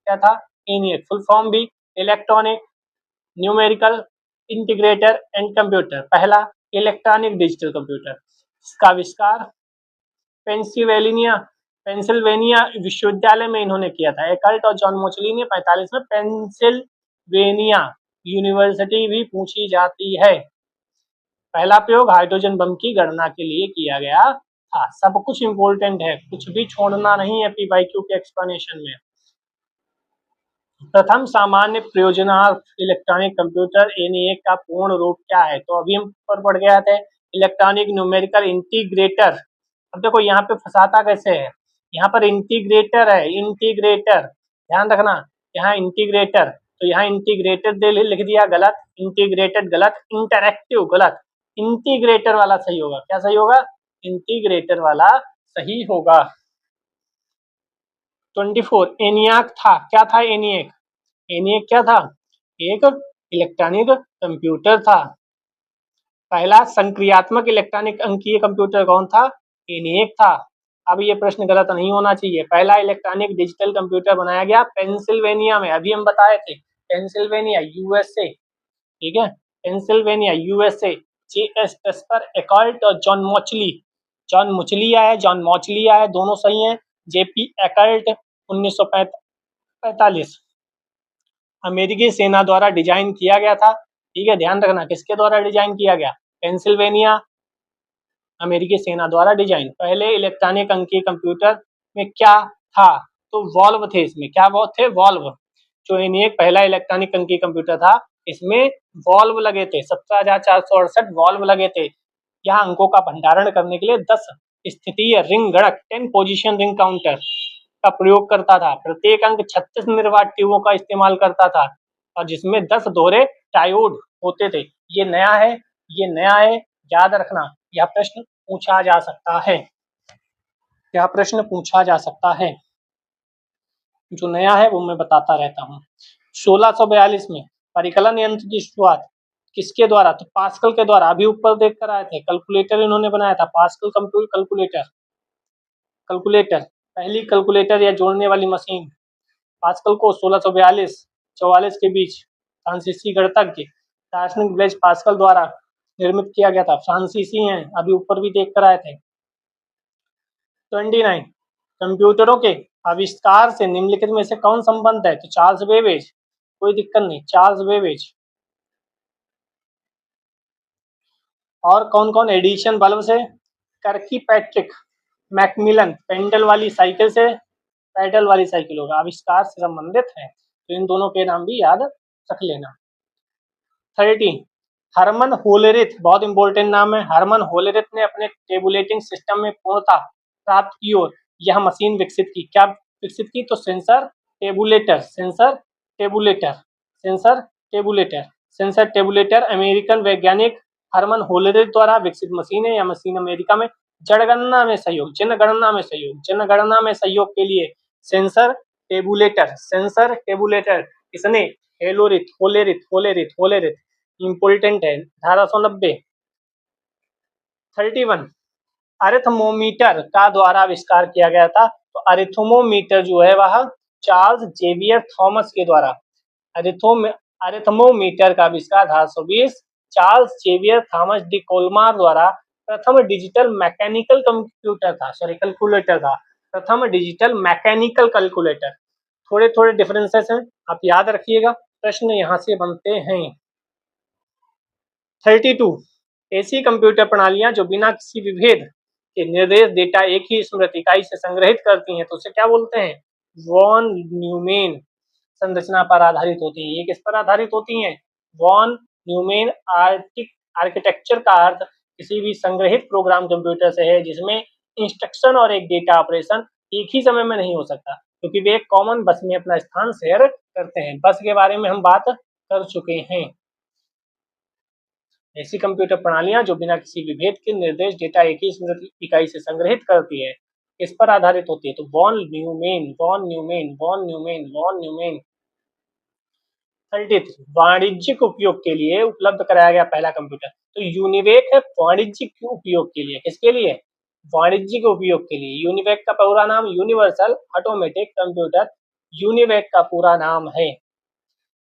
क्या था? एनिएक। फुल फॉर्म भी electronic numerical integrator and computer, पहला इलेक्ट्रॉनिक डिजिटल कंप्यूटर। इसका आविष्कार पेंसिल्वेनिया विश्वविद्यालय में इन्होंने किया था। एकल्ट और जॉन मोचली ने 45 में पेंसिल्वेनिया यूनिवर्सिटी भी पूछी जाती है। पहला प्रयोग हाइड्रोजन बम की गणना के लिए किया गया था। सब कुछ इंपॉर्टेंट है, कुछ भी छोड़ना नहीं है पीवाईक्यू के एक्सप्लेनेशन में। प्रथम सामान्य प्रयोजनार्थ इलेक्ट्रॉनिक कंप्यूटर ENIAC का पूर्ण रूप क्या है? तो अभी हम ऊपर पढ़ गया थे, इलेक्ट्रॉनिक न्यूमेरिकल इंटीग्रेटर। अब देखो यहाँ पे फंसाता कैसे है, यहाँ पर इंटीग्रेटर है, इंटीग्रेटर, ध्यान रखना, यहाँ इंटीग्रेटर, तो यहाँ इंटीग्रेटेड दे लिख दिया, गलत, इंटीग्रेटेड गलत, इंटरएक्टिव गलत, इंटीग्रेटर वाला सही होगा। क्या सही होगा? इंटीग्रेटर वाला सही होगा। 24 ENIAC था, क्या था ENIAC? ENIAC क्या था? एक इलेक्ट्रॉनिक कंप्यूटर था। पहला संक्रियात्मक इलेक्ट्रॉनिक अंकीय कंप्यूटर कौन था? ENIAC था। अब ये प्रश्न गलत नहीं होना चाहिए। पहला इलेक्ट्रॉनिक डिजिटल कंप्यूटर बनाया गया पेंसिल्वेनिया में, अभी हम बताए थे, पेंसिल्वेनिया USA, ठीक है, पेंसिल्वेनिया USA। JS टेस्पर एकॉल्ट और जॉन मॉचली, जॉन मुचली आया, जॉन मॉचली आया, दोनों सही हैं। JP एकॉल्ट 1945 अमेरिकी सेना द्वारा डिजाइन किया गया था, ठीक है, ध्यान रखना, किसके द्वारा डिजाइन किया गया? पेंसिल्वेनिया अमेरिकी सेना द्वारा डिजाइन। पहले इलेक्ट्रॉनिक अंकीय कंप्यूटर में क्या था? तो वॉल्व थे, इसमें क्या थे? वॉल्व। जो ENIAC पहला इलेक्ट्रॉनिक अंकीय कंप्यूटर था, इसमें वॉल्व लगे थे, 17,468 वॉल्व लगे थे। यहाँ अंकों का भंडारण करने के लिए 10 स्थितीय रिंग गणक 10 पोजीशन रिंग काउंटर का प्रयोग करता था। प्रत्येक अंक 36 निर्वात ट्यूबों का इस्तेमाल करता था और जिसमें 10 दोहरे डायोड होते थे। ये नया है, ये नया है, याद रखना। यह प्रश्न पूछा जा सकता है, यह प्रश्न पूछा जा सकता है। जो नया है वो मैं बताता रहता हूँ। 1642 में परिकलन यंत्र की शुरुआत किसके द्वारा? तो पास्कल के द्वारा। अभी ऊपर देख कर आए थे, कैलकुलेटर इन्होंने बनाया था, पास्कल कैलकुलेटर, कैलकुलेटर, पहली कैलकुलेटर या जोड़ने वाली मशीन। पास्कल को 1642-44 के बीच फ्रांसीसी गणितज्ञ दार्शनिक ब्लेज पास्कल द्वारा निर्मित किया गया था। फ्रांसीसी हैं, अभी ऊपर भी देख कर आए थे। 29 कंप्यूटरों के आविष्कार से निम्नलिखित में से कौन संबंध है? तो चार्ल्स बेबेज, कोई दिक्कत नहीं, चार्ल्स बेबेज। और कौन कौन? एडिशन बल्ब से, कर्की पैट्रिक मैकमिलन पेंडल वाली साइकिल से, पैडल वाली साइकिल होगा, आविष्कार से संबंधित है, तो इन दोनों के नाम भी याद रख लेना। 30 हरमन होलेरिथ, बहुत इंपॉर्टेंट नाम है, हरमन होलेरिथ ने अपने टेबुलेटिंग सिस्टम में पूर्णता प्राप्त की और यह मशीन विकसित की। क्या विकसित की? तो sensor tabulator, sensor tabulator, sensor tabulator, sensor tabulator American वैज्ञानिक हरमन होलेरिथ द्वारा विकसित मशीन है। यह मशीन अमेरिका में जनगणना में सहयोग, जनगणना में सहयोग, जनगणना में सहयोग के लिए सेंसर टेबुलेटर, सेंसर टेबुलेटर इसने हेलोरिथ, होलेरिथ, होलेरिथ, होलेरिथ इंपोर्टेंट है। 1890 31 अरिथमोमीटर का द्वारा आविष्कार किया गया था। तो अरिथमोमीटर जो है वह चार्ल्स जेवियर थॉमस के द्वारा, अरिथमोमीटर का आविष्कार 1820 चार्ल्स जेवियर थॉमस डी कोलमार द्वारा प्रथम डिजिटल मैकेनिकल कंप्यूटर था, सॉरी कैलकुलेटर था, प्रथम डिजिटल मैकेनिकल कैलकुलेटर। थोड़े थोड़े डिफरेंसेस हैं, आप याद रखिएगा, प्रश्न यहाँ से बनते हैं। 32 ऐसी कंप्यूटर प्रणालियां जो बिना किसी विभेद के निर्देश डेटा एक ही स्मृति इकाई से संग्रहित करती हैं, तो उसे क्या बोलते हैं? वॉन न्यूमैन संरचना पर आधारित होती हैं। ये किस पर आधारित होती हैं? वॉन न्यूमैन आर्किटेक्चर का अर्थ किसी भी संग्रहित प्रोग्राम कंप्यूटर से है जिसमें इंस्ट्रक्शन और एक डेटा ऑपरेशन एक ही समय में नहीं हो सकता, क्योंकि वे एक कॉमन बस में अपना स्थान शेयर करते हैं। बस के बारे में हम बात कर चुके हैं। ऐसी कंप्यूटर प्रणालियां जो बिना किसी विभेद के निर्देश डेटा एक ही स्मृति इकाई से संग्रहित करती है, इस पर आधारित होती है। तो von Neumann, von Neumann, von Neumann, von Neumann. 33 वाणिज्यिक उपयोग के लिए उपलब्ध कराया गया पहला कंप्यूटर। तो यूनिवेक है वाणिज्यिक उपयोग के लिए, किसके लिए? वाणिज्यिक उपयोग के लिए। यूनिवेक का पूरा नाम यूनिवर्सल ऑटोमेटिक कंप्यूटर, यूनिवेक का पूरा नाम है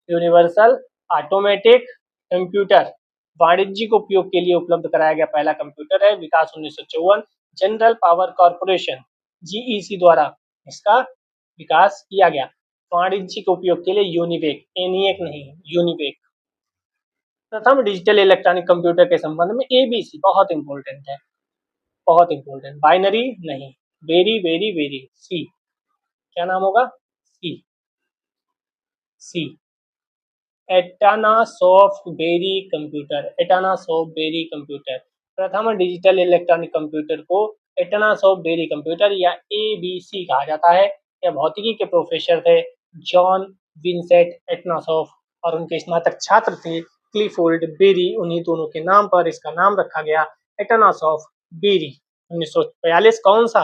यूनिवर्सल ऑटोमेटिक कंप्यूटर। वाणिज्यिक उपयोग के लिए उपलब्ध कराया गया पहला कंप्यूटर है। विकास 1954 जनरल पावर कॉर्पोरेशन जीईसी द्वारा इसका विकास किया गया। वाणिज्यिक उपयोग के लिए यूनिवेक, ENIAC नहीं, यूनिवेक। प्रथम डिजिटल इलेक्ट्रॉनिक कंप्यूटर के संबंध में एबीसी बहुत इंपॉर्टेंट है, बहुत इंपॉर्टेंट। बाइनरी नहीं, वेरी वेरी वेरी, सी। क्या नाम होगा? सी। सी। एटानासॉफ्ट बेरी कंप्यूटर, एटानासॉफ्ट बेरी कंप्यूटर। प्रथम डिजिटल इलेक्ट्रॉनिक कंप्यूटर को एटानासॉफ्ट बेरी कंप्यूटर या एबीसी कहा जाता है। यह भौतिकी के प्रोफेसर थे जॉन विंसेंट एटनासॉफ्ट और उनके स्नातक छात्र थे क्लिफोर्ड बेरी। उन्हीं दोनों के नाम पर इसका नाम रखा गया, एटानासॉफ्ट बेरी। 1942 कौन सा?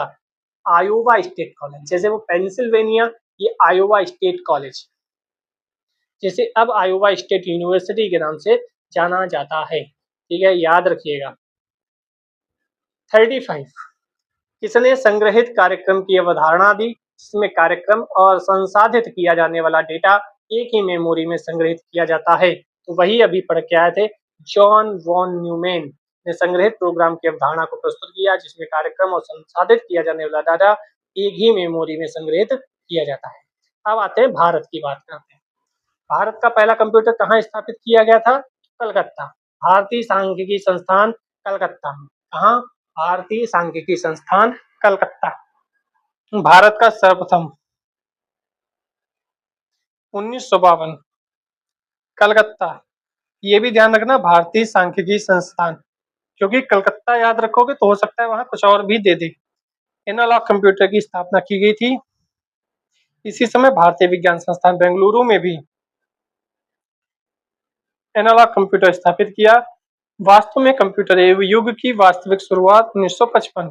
Iowa state college. जैसे वो पेंसिल्वेनिया, ये आयोवा स्टेट कॉलेज, जिसे अब आयोवा स्टेट यूनिवर्सिटी के नाम से जाना जाता है। ठीक है, याद रखिएगा। 35 किसने संग्रहित कार्यक्रम की अवधारणा दी, जिसमें कार्यक्रम और संसाधित किया जाने वाला डेटा एक ही मेमोरी में संग्रहित किया जाता है? तो वही अभी पढ़ के आए थे, जॉन वॉन न्यूमैन ने संग्रहित प्रोग्राम की अवधारणा को प्रस्तुत किया, जिसमें कार्यक्रम और संसाधित किया जाने वाला डाटा एक ही मेमोरी में संग्रहित किया जाता है। अब आते हैं भारत की बात करते हैं। भारत का पहला कंप्यूटर कहाँ स्थापित किया गया था? कलकत्ता, भारतीय सांख्यिकी संस्थान कलकत्ता में। कहाँ? भारतीय सांख्यिकी संस्थान कलकत्ता। भारत का सर्वप्रथम 1952 कलकत्ता। ये भी ध्यान रखना, भारतीय सांख्यिकी संस्थान, क्योंकि कलकत्ता याद रखोगे तो हो सकता है वहां कुछ और भी दे दे। एनालॉग कंप्यूटर की स्थापना की गई थी इसी समय भारतीय विज्ञान संस्थान बेंगलुरु में भी एनालॉग कंप्यूटर स्थापित किया। वास्तव में कंप्यूटर युग की वास्तविक शुरुआत 1955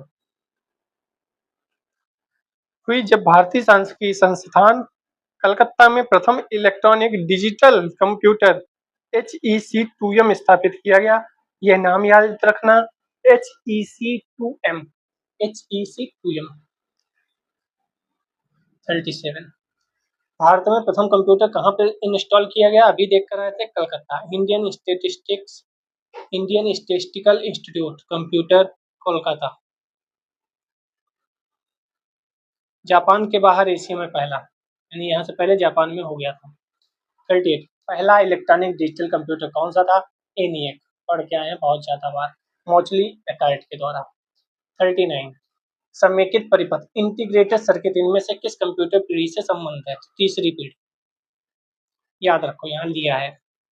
हुई, जब भारतीय सांख्यिकी संस्थान कलकत्ता में प्रथम इलेक्ट्रॉनिक डिजिटल कंप्यूटर HEC2M स्थापित किया गया। यह नाम याद रखना, HEC2M, HEC2M। 37 भारत में प्रथम कंप्यूटर कहाँ पे इंस्टॉल किया गया? अभी देख कर आए थे, Calcutta. Indian statistical institute computer, Kolkata. Japan के बाहर एशिया में पहला, यानी यहाँ से पहले जापान में हो गया था। 38 पहला इलेक्ट्रॉनिक डिजिटल कंप्यूटर कौन सा था? ENIAC, पढ़ के आए हैं बहुत ज्यादा बार, मोचली पैकार्ड के द्वारा। 39 समेकित परिपथ इंटीग्रेटेड सर्किट इनमें से किस कंप्यूटर पीढ़ी से संबंधित है? तीसरी पीढ़ी, याद रखो, यहाँ लिया है।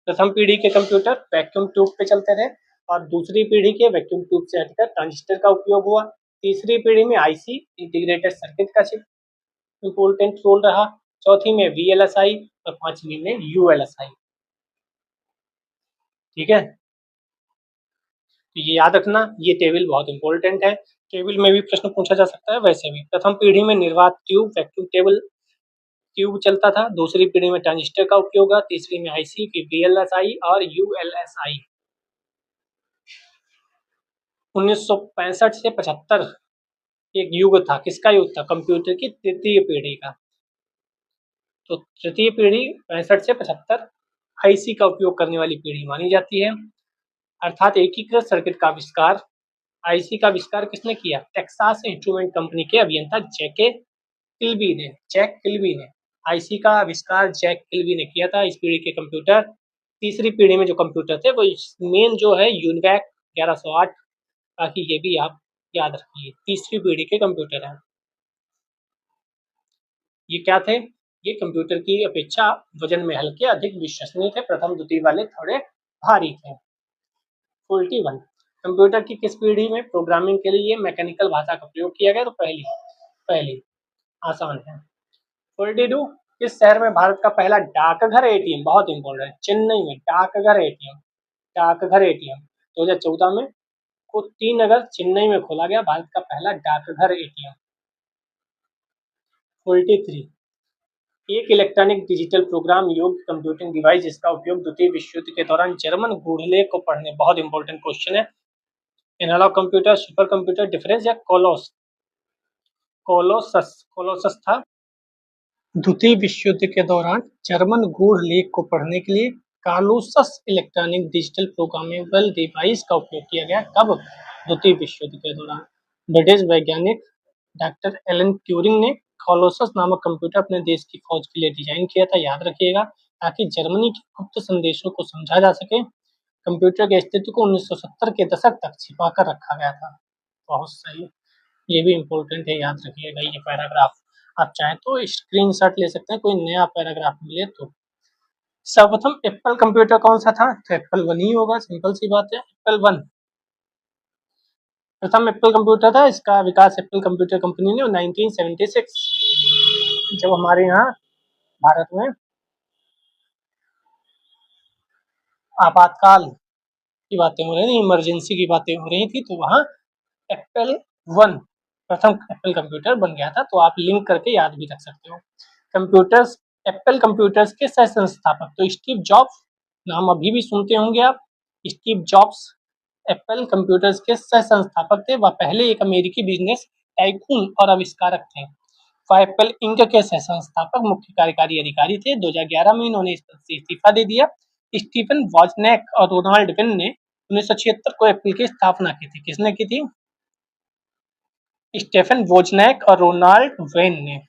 प्रथम पीढ़ी के कंप्यूटर वैक्यूम ट्यूब पे चलते थे और दूसरी पीढ़ी के वैक्यूम ट्यूब से हटकर ट्रांजिस्टर का उपयोग हुआ। तीसरी पीढ़ी में आईसी इंटीग्रेटेड सर्किट का इम्पोर्टेंट रोल रहा। चौथी में VLSI और पांचवी में ULSI। ठीक है, तो ये याद रखना, ये टेबल बहुत इंपॉर्टेंट है, टेबल में भी प्रश्न पूछा जा सकता है। वैसे भी प्रथम पीढ़ी में निर्वात ट्यूब वैक्यूम टेबल ट्यूब चलता था, दूसरी पीढ़ी में ट्रांजिस्टर का उपयोग हुआ, तीसरी में आईसी, फिर VLSI और ULSI। 1965 से 75 एक युग था, किसका युग था? कंप्यूटर की तृतीय पीढ़ी का। तो तृतीय पीढ़ी 65 से 75 आईसी का उपयोग करने वाली पीढ़ी मानी जाती है। अर्थात एकीकृत सर्किट का आविष्कार, आईसी का आविष्कार किसने किया? टेक्सास इंस्ट्रूमेंट कंपनी के अभियंता जैक किल्बी ने आईसी का आविष्कार जैक किल्बी ने किया था। इस पीढ़ी के कंप्यूटर, तीसरी पीढ़ी में जो कंप्यूटर थे वो मेन जो है यूनिवैक 1108, ताकि ये भी आप याद रखिए, तीसरी पीढ़ी के कंप्यूटर हैं। ये क्या थे? ये कंप्यूटर की अपेक्षा वजन में हल्के, अधिक विश्वसनीय थे, प्रथम द्वितीय वाले थोड़े भारी थे। 41 कंप्यूटर की किस पीढ़ी में प्रोग्रामिंग के लिए मैकेनिकल भाषा का प्रयोग किया गया? तो पहली आसान है। 42 किस शहर में भारत का पहला डाकघर ATM, बहुत इंपॉर्टेंट, चेन्नई में डाकघर ATM 2014 में को 3 अगस्त चेन्नई में खोला गया भारत का पहला डाकघर ATM। 43 एक इलेक्ट्रॉनिक डिजिटल प्रोग्राम योग्य कंप्यूटिंग डिवाइस जिसका उपयोग द्वितीय विश्व युद्ध के दौरान जर्मन गूढ़लेख को पढ़ने, बहुत इंपॉर्टेंट क्वेश्चन है। Analog computer, super computer, difference या कोलोसस था। द्वितीय विश्व युद्ध के दौरान जर्मन गूढ़लेख को पढ़ने के लिए Colossus electronic digital programmable device का उपयोग किया गया। कब? द्वितीय विश्व युद्ध के दौरान। ब्रिटिश वैज्ञानिक डॉक्टर एलन ट्यूरिंग ने कोलोसस नामक कंप्यूटर अपने देश की फौज के लिए डिजाइन किया था, याद रखिएगा, ताकि जर्मनी के गुप्त संदेशों को समझा जा सके। कंप्यूटर की स्थिति को 1970 के दशक तक छिपा कर रखा गया था। बहुत सही, ये भी इम्पोर्टेंट है, याद रखिएगा ये पैराग्राफ। आप चाहें तो स्क्रीनशॉट ले सकते हैं, कोई नया पैराग्राफ मिले तो। सर्वप्रथम एप्पल कंप्यूटर कौन सा था? तो एप्पल 1 ही होगा, सिंपल सी बात है, एप्पल 1 प्रथम एप्पल कंप्यूटर था। इसका विकास एप्पल कंप्यूटर कंपनी ने 1976 जब हमारे यहाँ भारत में आपातकाल की बातें हो रही थी, इमरजेंसी की बातें हो रही थी, तो वहाँ एप्पल 1 प्रथम एप्पल कंप्यूटर बन गया था। तो आप लिंक करके याद भी रख सकते हो। कंप्यूटर्स, एप्पल कंप्यूटर्स के सह संस्थापक तो स्टीव जॉब्स, नाम अभी भी सुनते होंगे आप। स्टीव जॉब्स एप्पल कंप्यूटर्स के सह संस्थापक थे। वह पहले एक अमेरिकी बिजनेस टाइकून और आविष्कारक थे। वह एप्पल इंक के सह संस्थापक मुख्य कार्यकारी अधिकारी थे। 2011 में इन्होंने इस पद से इस्तीफा दे दिया। स्टीफन वॉजनेक और रोनाल्ड वेन ने 1976 को एप्पल की स्थापना की थी। किसने की थी? स्टीफन वोजनैक और रोनाल्ड वेन ने।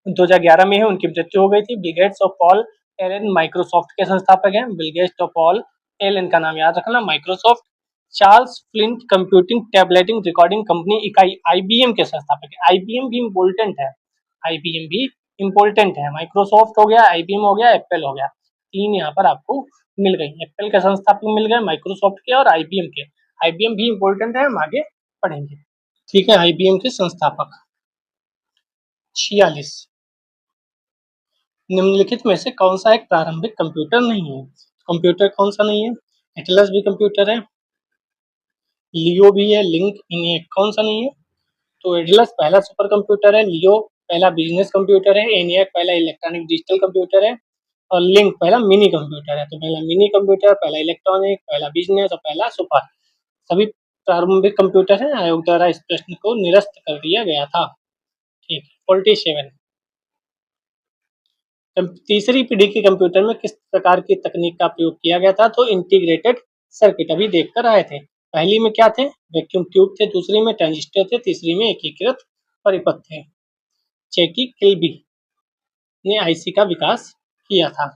2011 में ही उनकी मृत्यु हो गई थी। बिल गेट्स और पॉल एलन माइक्रोसॉफ्ट के संस्थापक हैं। बिल गेट्स और पॉल एलन का नाम याद रखना। Microsoft, Charles flint computing tableting recording company इकाई आईबीएम के संस्थापक है। आईबीएम भी इम्पोर्टेंट है, आईबीएम भी इम्पोर्टेंट है। माइक्रोसॉफ्ट हो गया, आईबीएम हो गया, एप्पल हो गया, तीन यहाँ पर आपको मिल गई। एप्पल के संस्थापक मिल गए, माइक्रोसॉफ्ट के और आईबीएम के। आईबीएम भी इम्पोर्टेंट है, हम आगे पढ़ेंगे। ठीक है, आईबीएम के संस्थापक। 46 निम्नलिखित में से कौन सा एक प्रारंभिक कंप्यूटर नहीं है? कंप्यूटर कौन सा नहीं है? एटलस भी कंप्यूटर है, लियो भी है, लिंक इन्हें कौन सा नहीं है? तो एटलस पहला सुपर कंप्यूटर है, लियो पहला बिजनेस कंप्यूटर है, एनियाक पहला इलेक्ट्रॉनिक डिजिटल कंप्यूटर है और लिंक पहला मिनी कंप्यूटर है। तो पहला मिनी कंप्यूटर, पहला इलेक्ट्रॉनिक, पहला बिजनेस और पहला सुपर, सभी प्रारंभिक कंप्यूटर है। आयोग द्वारा इस प्रश्न को निरस्त कर दिया गया था। ठीक, 47 तीसरी पीढ़ी के कंप्यूटर में किस प्रकार की तकनीक का प्रयोग किया गया था? तो इंटीग्रेटेड सर्किट, अभी देखकर आए थे। पहली में क्या थे? वैक्यूम ट्यूब थे, दूसरी में ट्रांजिस्टर थे, तीसरी में एकीकृत परिपथ थे। चेकी किल्बी ने आईसी का विकास किया था।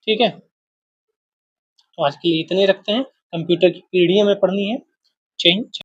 ठीक है, तो आज के लिए इतने रखते हैं। कंप्यूटर की पीढ़ी हमें पढ़नी है, चेंज